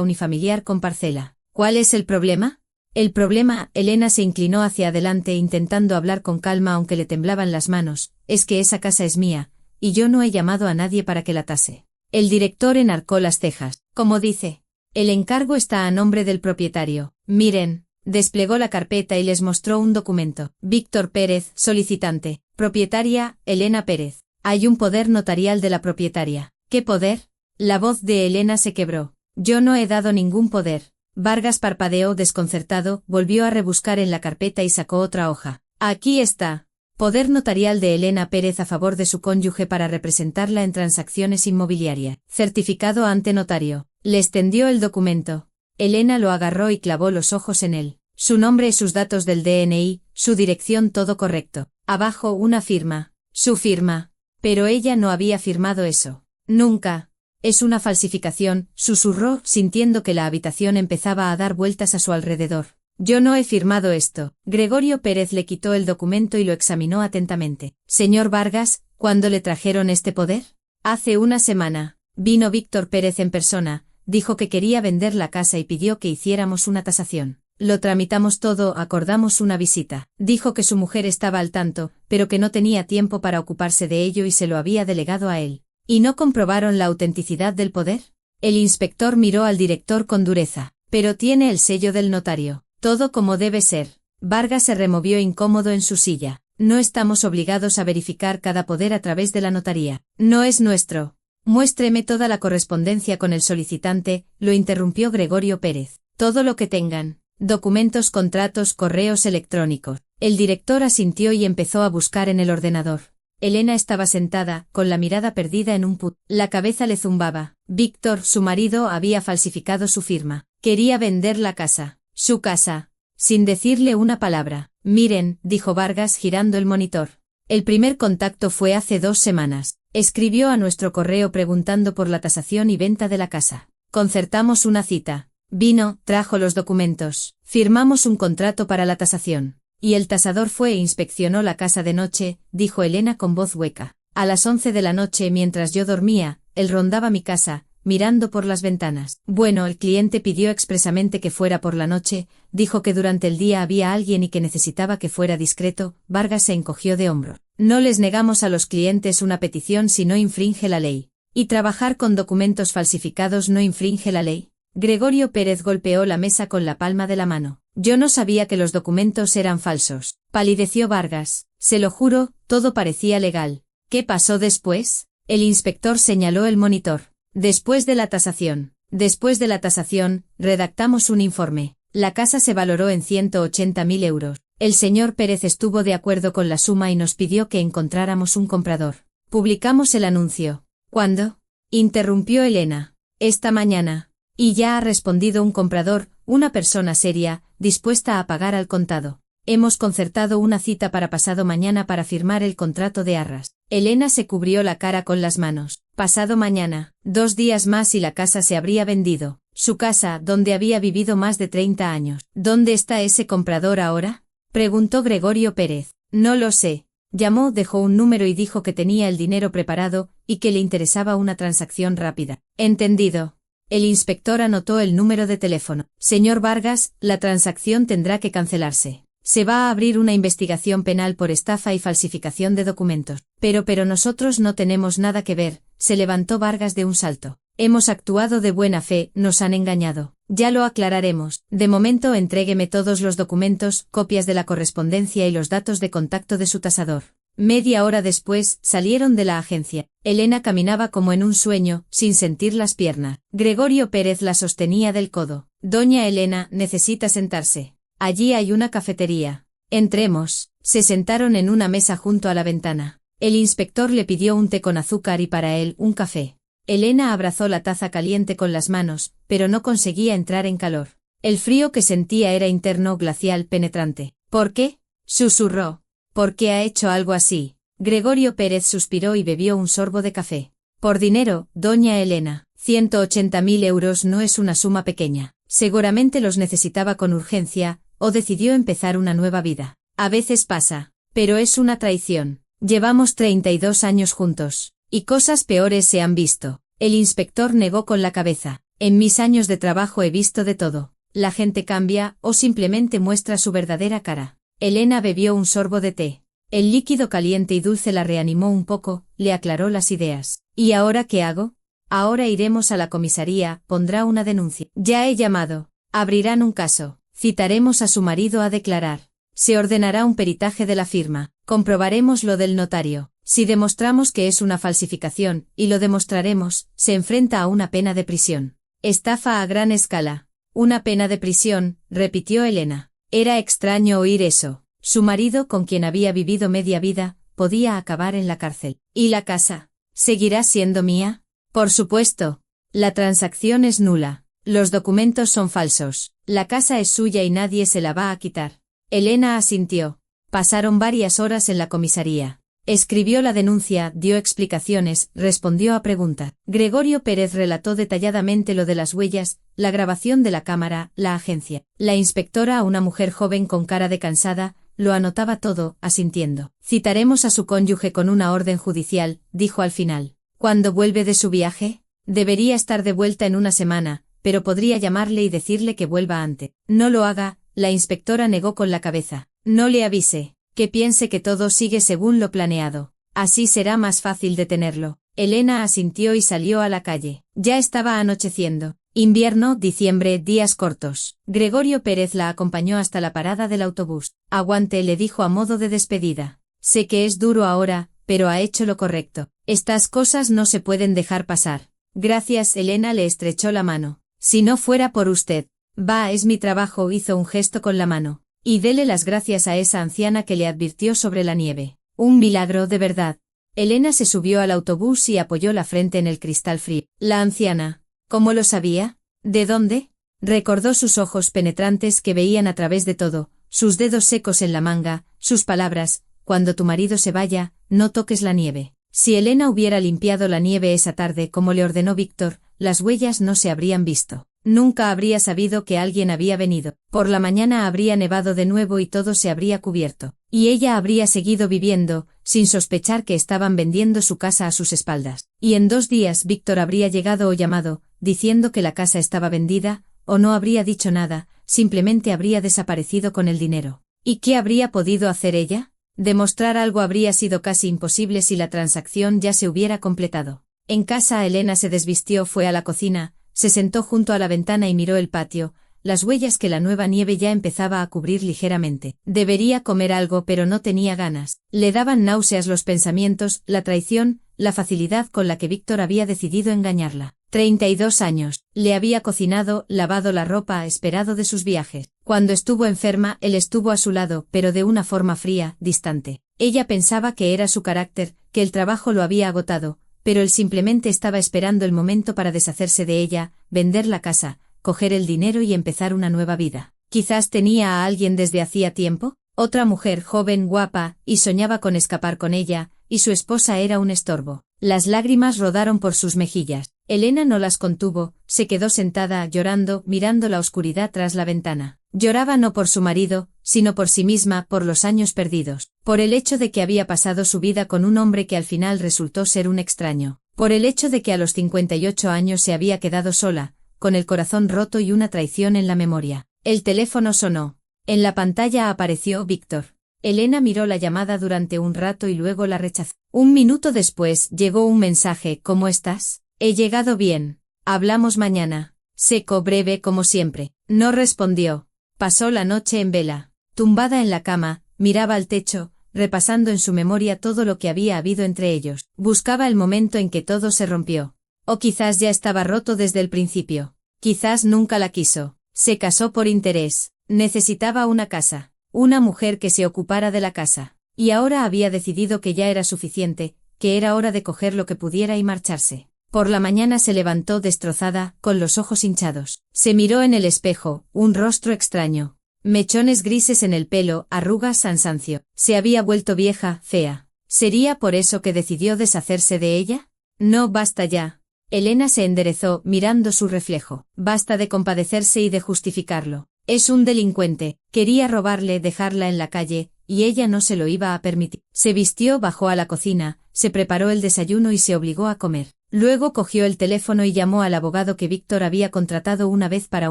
unifamiliar con parcela. ¿Cuál es el problema? El problema, Elena se inclinó hacia adelante intentando hablar con calma aunque le temblaban las manos, es que esa casa es mía, y yo no he llamado a nadie para que la tase. El director enarcó las cejas. ¿Cómo dice? El encargo está a nombre del propietario. Miren, desplegó la carpeta y les mostró un documento. Víctor Pérez, solicitante. Propietaria, Elena Pérez. Hay un poder notarial de la propietaria. ¿Qué poder? La voz de Elena se quebró. Yo no he dado ningún poder. Vargas parpadeó desconcertado, volvió a rebuscar en la carpeta y sacó otra hoja. Aquí está. Poder notarial de Elena Pérez a favor de su cónyuge para representarla en transacciones inmobiliarias. Certificado ante notario. Le extendió el documento. Elena lo agarró y clavó los ojos en él. Su nombre y sus datos del DNI, su dirección, todo correcto. Abajo una firma. Su firma. Pero ella no había firmado eso. Nunca. Es una falsificación, susurró, sintiendo que la habitación empezaba a dar vueltas a su alrededor. Yo no he firmado esto. Gregorio Pérez le quitó el documento y lo examinó atentamente. Señor Vargas, ¿cuándo le trajeron este poder? Hace una semana. Vino Víctor Pérez en persona, dijo que quería vender la casa y pidió que hiciéramos una tasación. Lo tramitamos todo, acordamos una visita. Dijo que su mujer estaba al tanto, pero que no tenía tiempo para ocuparse de ello y se lo había delegado a él. ¿Y no comprobaron la autenticidad del poder? El inspector miró al director con dureza. Pero tiene el sello del notario. Todo como debe ser. Vargas se removió incómodo en su silla. No estamos obligados a verificar cada poder a través de la notaría. No es nuestro. Muéstreme toda la correspondencia con el solicitante, lo interrumpió Gregorio Pérez. Todo lo que tengan. Documentos, contratos, correos electrónicos. El director asintió y empezó a buscar en el ordenador. Elena estaba sentada, con la mirada perdida en un put. La cabeza le zumbaba. Víctor, su marido, había falsificado su firma. Quería vender la casa. Su casa. Sin decirle una palabra. Miren, dijo Vargas girando el monitor. El primer contacto fue hace 2 semanas. Escribió a nuestro correo preguntando por la tasación y venta de la casa. Concertamos una cita. Vino, trajo los documentos. Firmamos un contrato para la tasación. Y el tasador fue e inspeccionó la casa de noche, dijo Elena con voz hueca. A las 11 de la noche, mientras yo dormía, él rondaba mi casa, mirando por las ventanas. Bueno, el cliente pidió expresamente que fuera por la noche, dijo que durante el día había alguien y que necesitaba que fuera discreto. Vargas se encogió de hombros. No les negamos a los clientes una petición si no infringe la ley. ¿Y trabajar con documentos falsificados no infringe la ley? Gregorio Pérez golpeó la mesa con la palma de la mano. Yo no sabía que los documentos eran falsos. Palideció Vargas. Se lo juro, todo parecía legal. ¿Qué pasó después? El inspector señaló el monitor. Después de la tasación. Después de la tasación, redactamos un informe. La casa se valoró en 180.000 euros. El señor Pérez estuvo de acuerdo con la suma y nos pidió que encontráramos un comprador. Publicamos el anuncio. ¿Cuándo? Interrumpió Elena. Esta mañana. Y ya ha respondido un comprador, una persona seria, dispuesta a pagar al contado. Hemos concertado una cita para pasado mañana para firmar el contrato de arras. Elena se cubrió la cara con las manos. Pasado mañana, 2 días más y la casa se habría vendido. Su casa, donde había vivido más de 30 años. ¿Dónde está ese comprador ahora? Preguntó Gregorio Pérez. No lo sé. Llamó, dejó un número y dijo que tenía el dinero preparado y que le interesaba una transacción rápida. Entendido. El inspector anotó el número de teléfono. Señor Vargas, la transacción tendrá que cancelarse. Se va a abrir una investigación penal por estafa y falsificación de documentos. Pero nosotros no tenemos nada que ver, se levantó Vargas de un salto. Hemos actuado de buena fe, nos han engañado. Ya lo aclararemos. De momento entrégueme todos los documentos, copias de la correspondencia y los datos de contacto de su tasador. Media hora después, salieron de la agencia. Elena caminaba como en un sueño, sin sentir las piernas. Gregorio Pérez la sostenía del codo. Doña Elena, necesita sentarse. Allí hay una cafetería. Entremos. Se sentaron en una mesa junto a la ventana. El inspector le pidió un té con azúcar y para él un café. Elena abrazó la taza caliente con las manos, pero no conseguía entrar en calor. El frío que sentía era interno, glacial, penetrante. ¿Por qué? Susurró. ¿Por qué ha hecho algo así? Gregorio Pérez suspiró y bebió un sorbo de café. Por dinero, doña Elena. 180.000 euros no es una suma pequeña. Seguramente los necesitaba con urgencia, o decidió empezar una nueva vida. A veces pasa. Pero es una traición. Llevamos 32 años juntos. Y cosas peores se han visto. El inspector negó con la cabeza. En mis años de trabajo he visto de todo. La gente cambia, o simplemente muestra su verdadera cara. Elena bebió un sorbo de té. El líquido caliente y dulce la reanimó un poco, le aclaró las ideas. ¿Y ahora qué hago? Ahora iremos a la comisaría, pondrá una denuncia. Ya he llamado. Abrirán un caso. Citaremos a su marido a declarar. Se ordenará un peritaje de la firma. Comprobaremos lo del notario. Si demostramos que es una falsificación, y lo demostraremos, se enfrenta a una pena de prisión. Estafa a gran escala. Una pena de prisión, repitió Elena. Era extraño oír eso. Su marido, con quien había vivido media vida, podía acabar en la cárcel. ¿Y la casa? ¿Seguirá siendo mía? Por supuesto. La transacción es nula. Los documentos son falsos. La casa es suya y nadie se la va a quitar. Elena asintió. Pasaron varias horas en la comisaría. Escribió la denuncia, dio explicaciones, respondió a preguntas. Gregorio Pérez relató detalladamente lo de las huellas, la grabación de la cámara, la agencia. La inspectora, una mujer joven con cara de cansada, lo anotaba todo, asintiendo. Citaremos a su cónyuge con una orden judicial, dijo al final. ¿Cuándo vuelve de su viaje? Debería estar de vuelta en una semana, pero podría llamarle y decirle que vuelva antes. No lo haga, la inspectora negó con la cabeza. No le avise. Que piense que todo sigue según lo planeado. Así será más fácil detenerlo. Elena asintió y salió a la calle. Ya estaba anocheciendo. Invierno, diciembre, días cortos. Gregorio Pérez la acompañó hasta la parada del autobús. Aguante, le dijo a modo de despedida. Sé que es duro ahora, pero ha hecho lo correcto. Estas cosas no se pueden dejar pasar. Gracias, Elena le estrechó la mano. Si no fuera por usted. Va, es mi trabajo, hizo un gesto con la mano. Y dele las gracias a esa anciana que le advirtió sobre la nieve. Un milagro de verdad. Elena se subió al autobús y apoyó la frente en el cristal frío. La anciana. ¿Cómo lo sabía? ¿De dónde? Recordó sus ojos penetrantes que veían a través de todo, sus dedos secos en la manga, sus palabras, cuando tu marido se vaya, no toques la nieve. Si Elena hubiera limpiado la nieve esa tarde como le ordenó Víctor, las huellas no se habrían visto. Nunca habría sabido que alguien había venido. Por la mañana habría nevado de nuevo y todo se habría cubierto. Y ella habría seguido viviendo, sin sospechar que estaban vendiendo su casa a sus espaldas. Y en 2 días Víctor habría llegado o llamado, diciendo que la casa estaba vendida, o no habría dicho nada, simplemente habría desaparecido con el dinero. ¿Y qué habría podido hacer ella? Demostrar algo habría sido casi imposible si la transacción ya se hubiera completado. En casa Elena se desvistió, fue a la cocina, se sentó junto a la ventana y miró el patio, las huellas que la nueva nieve ya empezaba a cubrir ligeramente. Debería comer algo pero no tenía ganas. Le daban náuseas los pensamientos, la traición, la facilidad con la que Víctor había decidido engañarla. 32 años. Le había cocinado, lavado la ropa, esperado de sus viajes. Cuando estuvo enferma, él estuvo a su lado, pero de una forma fría, distante. Ella pensaba que era su carácter, que el trabajo lo había agotado, pero él simplemente estaba esperando el momento para deshacerse de ella, vender la casa, coger el dinero y empezar una nueva vida. Quizás tenía a alguien desde hacía tiempo, otra mujer joven, guapa, y soñaba con escapar con ella, y su esposa era un estorbo. Las lágrimas rodaron por sus mejillas. Elena no las contuvo, se quedó sentada, llorando, mirando la oscuridad tras la ventana. Lloraba no por su marido, sino por sí misma, por los años perdidos, por el hecho de que había pasado su vida con un hombre que al final resultó ser un extraño, por el hecho de que a los 58 años se había quedado sola, con el corazón roto y una traición en la memoria. El teléfono sonó. En la pantalla apareció Víctor. Elena miró la llamada durante un rato y luego la rechazó. Un minuto después llegó un mensaje: ¿Cómo estás? He llegado bien. Hablamos mañana. Seco, breve como siempre. No respondió. Pasó la noche en vela. Tumbada en la cama, miraba al techo, repasando en su memoria todo lo que había habido entre ellos. Buscaba el momento en que todo se rompió. O quizás ya estaba roto desde el principio. Quizás nunca la quiso. Se casó por interés. Necesitaba una casa. Una mujer que se ocupara de la casa. Y ahora había decidido que ya era suficiente, que era hora de coger lo que pudiera y marcharse. Por la mañana se levantó destrozada, con los ojos hinchados. Se miró en el espejo, un rostro extraño. Mechones grises en el pelo, arrugas, cansancio. Se había vuelto vieja, fea. ¿Sería por eso que decidió deshacerse de ella? No, basta ya. Elena se enderezó, mirando su reflejo. Basta de compadecerse y de justificarlo. Es un delincuente. Quería robarle, dejarla en la calle, y ella no se lo iba a permitir. Se vistió, bajó a la cocina, se preparó el desayuno y se obligó a comer. Luego cogió el teléfono y llamó al abogado que Víctor había contratado una vez para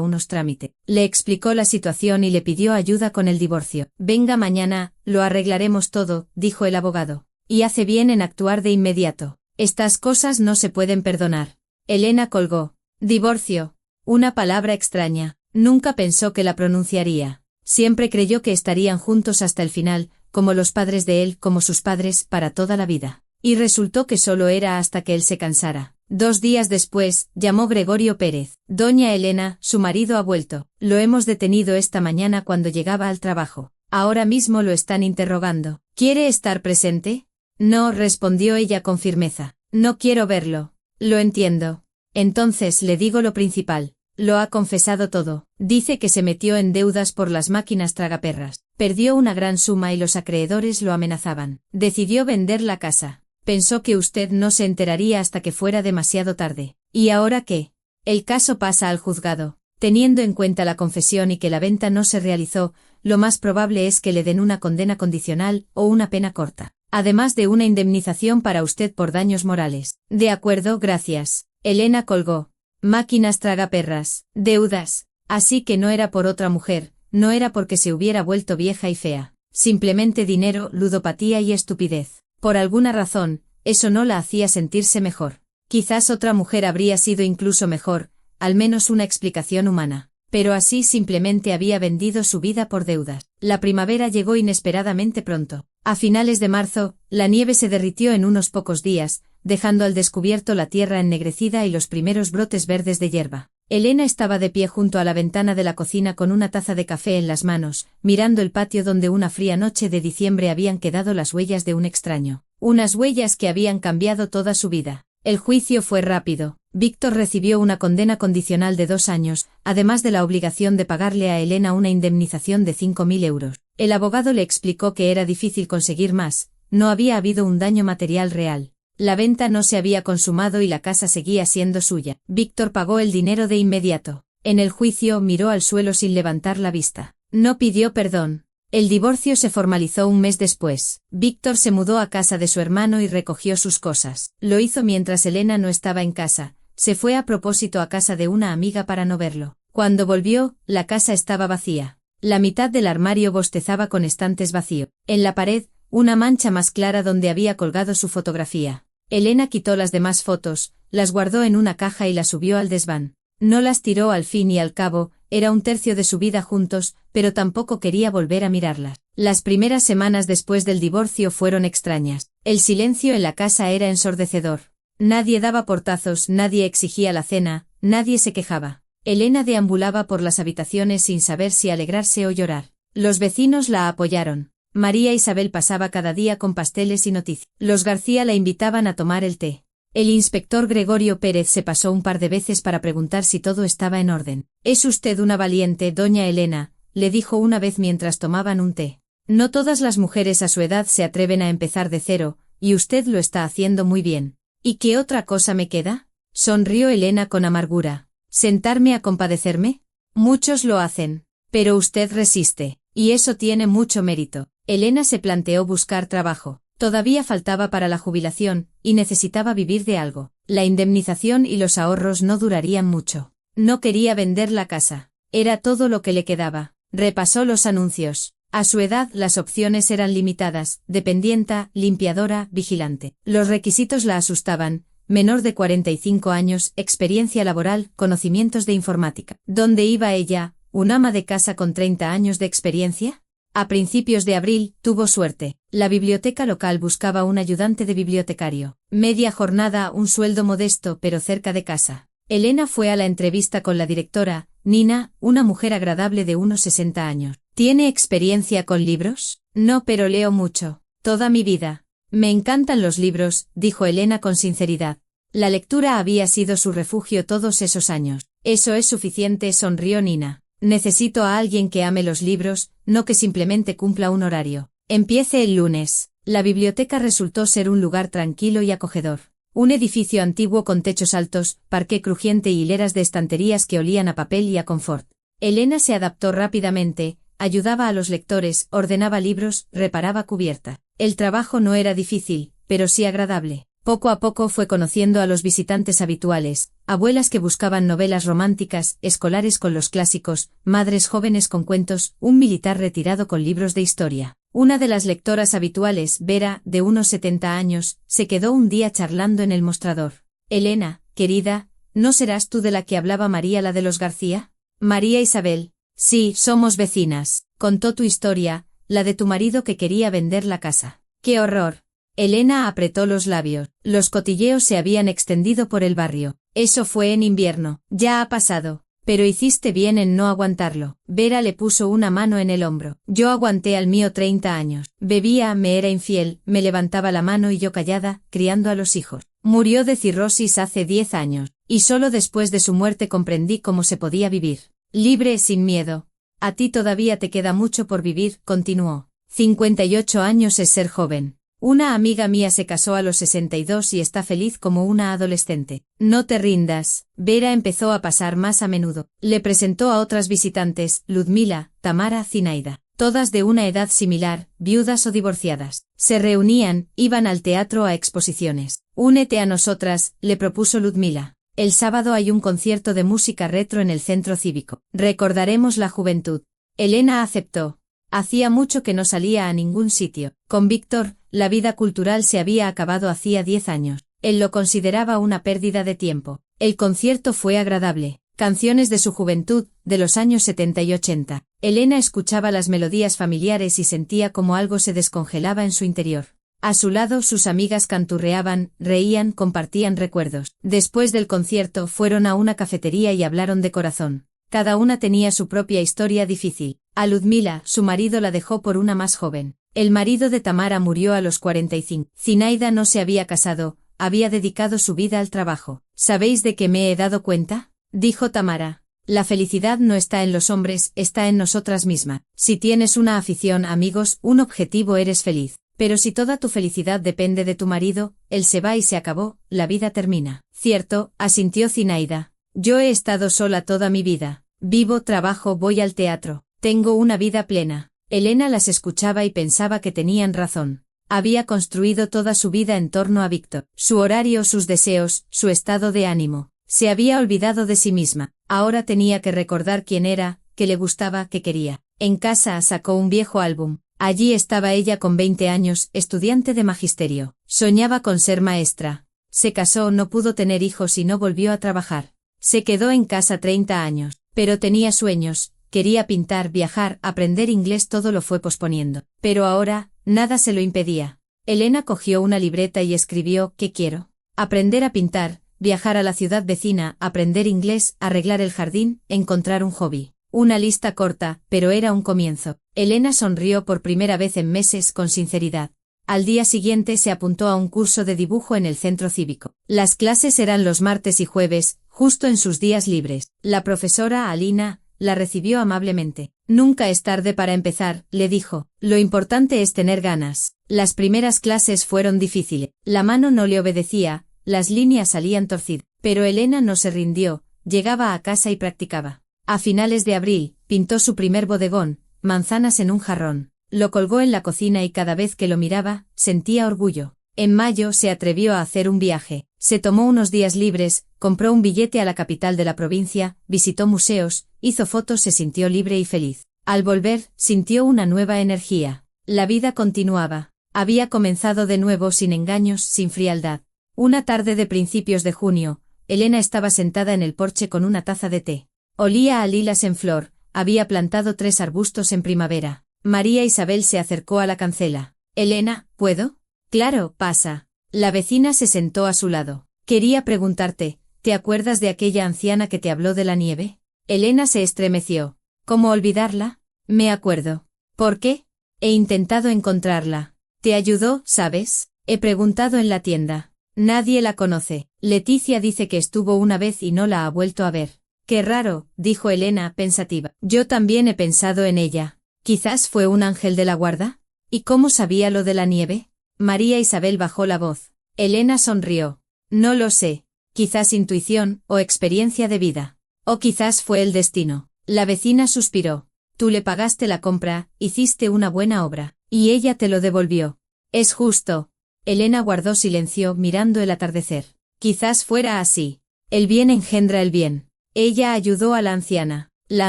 unos trámites. Le explicó la situación y le pidió ayuda con el divorcio. Venga mañana, lo arreglaremos todo, dijo el abogado. Y hace bien en actuar de inmediato. Estas cosas no se pueden perdonar. Elena colgó. Divorcio. Una palabra extraña. Nunca pensó que la pronunciaría. Siempre creyó que estarían juntos hasta el final, como los padres de él, como sus padres, para toda la vida. Y resultó que solo era hasta que él se cansara. 2 días después, llamó Gregorio Pérez. Doña Elena, su marido ha vuelto. Lo hemos detenido esta mañana cuando llegaba al trabajo. Ahora mismo lo están interrogando. ¿Quiere estar presente? No, respondió ella con firmeza. No quiero verlo. Lo entiendo. Entonces le digo lo principal. Lo ha confesado todo. Dice que se metió en deudas por las máquinas tragaperras. Perdió una gran suma y los acreedores lo amenazaban. Decidió vender la casa. Pensó que usted no se enteraría hasta que fuera demasiado tarde. ¿Y ahora qué? El caso pasa al juzgado. Teniendo en cuenta la confesión y que la venta no se realizó, lo más probable es que le den una condena condicional o una pena corta. Además de una indemnización para usted por daños morales. De acuerdo, gracias. Elena colgó. Máquinas tragaperras, deudas. Así que no era por otra mujer, no era porque se hubiera vuelto vieja y fea. Simplemente dinero, ludopatía y estupidez. Por alguna razón, eso no la hacía sentirse mejor. Quizás otra mujer habría sido incluso mejor, al menos una explicación humana. Pero así simplemente había vendido su vida por deudas. La primavera llegó inesperadamente pronto. A finales de marzo, la nieve se derritió en unos pocos días, dejando al descubierto la tierra ennegrecida y los primeros brotes verdes de hierba. Elena estaba de pie junto a la ventana de la cocina con una taza de café en las manos, mirando el patio donde una fría noche de diciembre habían quedado las huellas de un extraño. Unas huellas que habían cambiado toda su vida. El juicio fue rápido. Víctor recibió una condena condicional de 2 años, además de la obligación de pagarle a Elena una indemnización de 5.000 euros. El abogado le explicó que era difícil conseguir más, no había habido un daño material real. La venta no se había consumado y la casa seguía siendo suya. Víctor pagó el dinero de inmediato. En el juicio miró al suelo sin levantar la vista. No pidió perdón. El divorcio se formalizó un mes después. Víctor se mudó a casa de su hermano y recogió sus cosas. Lo hizo mientras Elena no estaba en casa. Se fue a propósito a casa de una amiga para no verlo. Cuando volvió, la casa estaba vacía. La mitad del armario bostezaba con estantes vacíos. En la pared, una mancha más clara donde había colgado su fotografía. Elena quitó las demás fotos, las guardó en una caja y las subió al desván. No las tiró al fin y al cabo, era un tercio de su vida juntos, pero tampoco quería volver a mirarlas. Las primeras semanas después del divorcio fueron extrañas. El silencio en la casa era ensordecedor. Nadie daba portazos, nadie exigía la cena, nadie se quejaba. Elena deambulaba por las habitaciones sin saber si alegrarse o llorar. Los vecinos la apoyaron. María Isabel pasaba cada día con pasteles y noticias. Los García la invitaban a tomar el té. El inspector Gregorio Pérez se pasó un par de veces para preguntar si todo estaba en orden. «Es usted una valiente, doña Elena», le dijo una vez mientras tomaban un té. «No todas las mujeres a su edad se atreven a empezar de cero, y usted lo está haciendo muy bien». «¿Y qué otra cosa me queda?», sonrió Elena con amargura. «¿Sentarme a compadecerme? Muchos lo hacen. Pero usted resiste, y eso tiene mucho mérito». Elena se planteó buscar trabajo. Todavía faltaba para la jubilación, y necesitaba vivir de algo. La indemnización y los ahorros no durarían mucho. No quería vender la casa. Era todo lo que le quedaba. Repasó los anuncios. A su edad las opciones eran limitadas: dependienta, limpiadora, vigilante. Los requisitos la asustaban: menor de 45 años, experiencia laboral, conocimientos de informática. ¿Dónde iba ella, un ama de casa con 30 años de experiencia? A principios de abril, tuvo suerte. La biblioteca local buscaba un ayudante de bibliotecario. Media jornada, un sueldo modesto pero cerca de casa. Elena fue a la entrevista con la directora, Nina, una mujer agradable de unos 60 años. ¿Tiene experiencia con libros? No, pero leo mucho. Toda mi vida. Me encantan los libros, dijo Elena con sinceridad. La lectura había sido su refugio todos esos años. Eso es suficiente, sonrió Nina. Necesito a alguien que ame los libros, no que simplemente cumpla un horario. Empiece el lunes. La biblioteca resultó ser un lugar tranquilo y acogedor. Un edificio antiguo con techos altos, parqué crujiente y hileras de estanterías que olían a papel y a confort. Elena se adaptó rápidamente, ayudaba a los lectores, ordenaba libros, reparaba cubierta. El trabajo no era difícil, pero sí agradable. Poco a poco fue conociendo a los visitantes habituales, abuelas que buscaban novelas románticas, escolares con los clásicos, madres jóvenes con cuentos, un militar retirado con libros de historia. Una de las lectoras habituales, Vera, de unos 70 años, se quedó un día charlando en el mostrador. «Elena, querida, ¿no serás tú de la que hablaba María, la de los García?» «María Isabel». «Sí, somos vecinas». Contó tu historia, la de tu marido que quería vender la casa. «¡Qué horror! Elena apretó los labios. Los cotilleos se habían extendido por el barrio. Eso fue en invierno. Ya ha pasado. Pero hiciste bien en no aguantarlo. Vera le puso una mano en el hombro. Yo aguanté al mío 30 años. Bebía, me era infiel, me levantaba la mano y yo callada, criando a los hijos. Murió de cirrosis hace 10 años. Y solo después de su muerte comprendí cómo se podía vivir. Libre, sin miedo. A ti todavía te queda mucho por vivir, continuó. 58 años es ser joven. Una amiga mía se casó a los 62 y está feliz como una adolescente. No te rindas. Vera empezó a pasar más a menudo. Le presentó a otras visitantes, Ludmila, Tamara, Zinaida. Todas de una edad similar, viudas o divorciadas. Se reunían, iban al teatro a exposiciones. Únete a nosotras, le propuso Ludmila. El sábado hay un concierto de música retro en el centro cívico. Recordaremos la juventud. Elena aceptó. Hacía mucho que no salía a ningún sitio. Con Víctor, la vida cultural se había acabado hacía 10 años. Él lo consideraba una pérdida de tiempo. El concierto fue agradable. Canciones de su juventud, de los años 70 y 80. Elena escuchaba las melodías familiares y sentía como algo se descongelaba en su interior. A su lado sus amigas canturreaban, reían, compartían recuerdos. Después del concierto fueron a una cafetería y hablaron de corazón. Cada una tenía su propia historia difícil. A Ludmila, su marido la dejó por una más joven. El marido de Tamara murió a los 45. Zinaida no se había casado, había dedicado su vida al trabajo. ¿Sabéis de qué me he dado cuenta?, dijo Tamara. La felicidad no está en los hombres, está en nosotras mismas. Si tienes una afición, amigos, un objetivo, eres feliz. Pero si toda tu felicidad depende de tu marido, él se va y se acabó, la vida termina. Cierto, asintió Zinaida. Yo he estado sola toda mi vida. Vivo, trabajo, voy al teatro. Tengo una vida plena. Elena las escuchaba y pensaba que tenían razón. Había construido toda su vida en torno a Víctor. Su horario, sus deseos, su estado de ánimo. Se había olvidado de sí misma. Ahora tenía que recordar quién era, qué le gustaba, qué quería. En casa sacó un viejo álbum. Allí estaba ella con 20 años, estudiante de magisterio. Soñaba con ser maestra. Se casó, no pudo tener hijos y no volvió a trabajar. Se quedó en casa 30 años. Pero tenía sueños, quería pintar, viajar, aprender inglés, todo lo fue posponiendo. Pero ahora, nada se lo impedía. Elena cogió una libreta y escribió: ¿qué quiero? Aprender a pintar, viajar a la ciudad vecina, aprender inglés, arreglar el jardín, encontrar un hobby. Una lista corta, pero era un comienzo. Elena sonrió por primera vez en meses con sinceridad. Al día siguiente se apuntó a un curso de dibujo en el centro cívico. Las clases eran los martes y jueves, justo en sus días libres. La profesora, Alina, la recibió amablemente. Nunca es tarde para empezar, le dijo. Lo importante es tener ganas. Las primeras clases fueron difíciles. La mano no le obedecía, las líneas salían torcidas. Pero Elena no se rindió, llegaba a casa y practicaba. A finales de abril, pintó su primer bodegón, manzanas en un jarrón. Lo colgó en la cocina y cada vez que lo miraba, sentía orgullo. En mayo se atrevió a hacer un viaje. Se tomó unos días libres, compró un billete a la capital de la provincia, visitó museos, hizo fotos, se sintió libre y feliz. Al volver, sintió una nueva energía. La vida continuaba. Había comenzado de nuevo sin engaños, sin frialdad. Una tarde de principios de junio, Elena estaba sentada en el porche con una taza de té. Olía a lilas en flor, había plantado 3 arbustos en primavera. María Isabel se acercó a la cancela. Elena, ¿puedo? Claro, pasa. La vecina se sentó a su lado. Quería preguntarte, ¿te acuerdas de aquella anciana que te habló de la nieve? Elena se estremeció. ¿Cómo olvidarla? Me acuerdo. ¿Por qué? He intentado encontrarla. ¿Te ayudó, sabes? He preguntado en la tienda. Nadie la conoce. Leticia dice que estuvo una vez y no la ha vuelto a ver. Qué raro, dijo Elena, pensativa. Yo también he pensado en ella. ¿Quizás fue un ángel de la guarda? ¿Y cómo sabía lo de la nieve? María Isabel bajó la voz. Elena sonrió. No lo sé. Quizás intuición, o experiencia de vida. O quizás fue el destino. La vecina suspiró. Tú le pagaste la compra, hiciste una buena obra. Y ella te lo devolvió. Es justo. Elena guardó silencio mirando el atardecer. Quizás fuera así. El bien engendra el bien. Ella ayudó a la anciana. La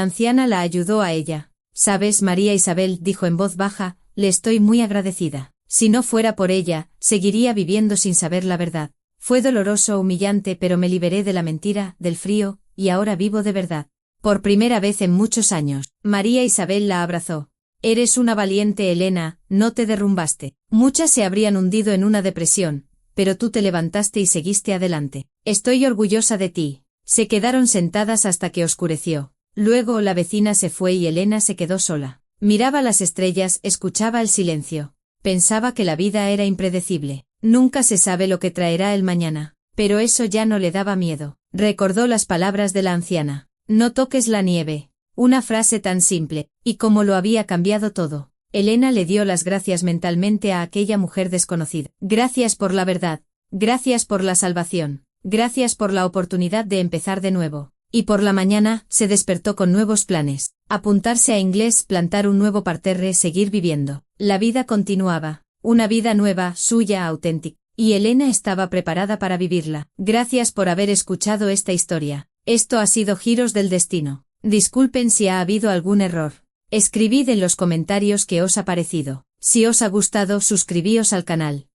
anciana la ayudó a ella. Sabes, María Isabel, dijo en voz baja, le estoy muy agradecida. Si no fuera por ella, seguiría viviendo sin saber la verdad. Fue doloroso, humillante, pero me liberé de la mentira, del frío, y ahora vivo de verdad. Por primera vez en muchos años, María Isabel la abrazó. Eres una valiente, Elena, no te derrumbaste. Muchas se habrían hundido en una depresión, pero tú te levantaste y seguiste adelante. Estoy orgullosa de ti. Se quedaron sentadas hasta que oscureció. Luego la vecina se fue y Elena se quedó sola. Miraba las estrellas, escuchaba el silencio. Pensaba que la vida era impredecible. Nunca se sabe lo que traerá el mañana. Pero eso ya no le daba miedo. Recordó las palabras de la anciana. No toques la nieve. Una frase tan simple, y cómo lo había cambiado todo. Elena le dio las gracias mentalmente a aquella mujer desconocida. Gracias por la verdad. Gracias por la salvación. Gracias por la oportunidad de empezar de nuevo. Y por la mañana, se despertó con nuevos planes. Apuntarse a inglés, plantar un nuevo parterre, seguir viviendo. La vida continuaba. Una vida nueva, suya, auténtica. Y Elena estaba preparada para vivirla. Gracias por haber escuchado esta historia. Esto ha sido Giros del Destino. Disculpen si ha habido algún error. Escribid en los comentarios qué os ha parecido. Si os ha gustado, suscribíos al canal.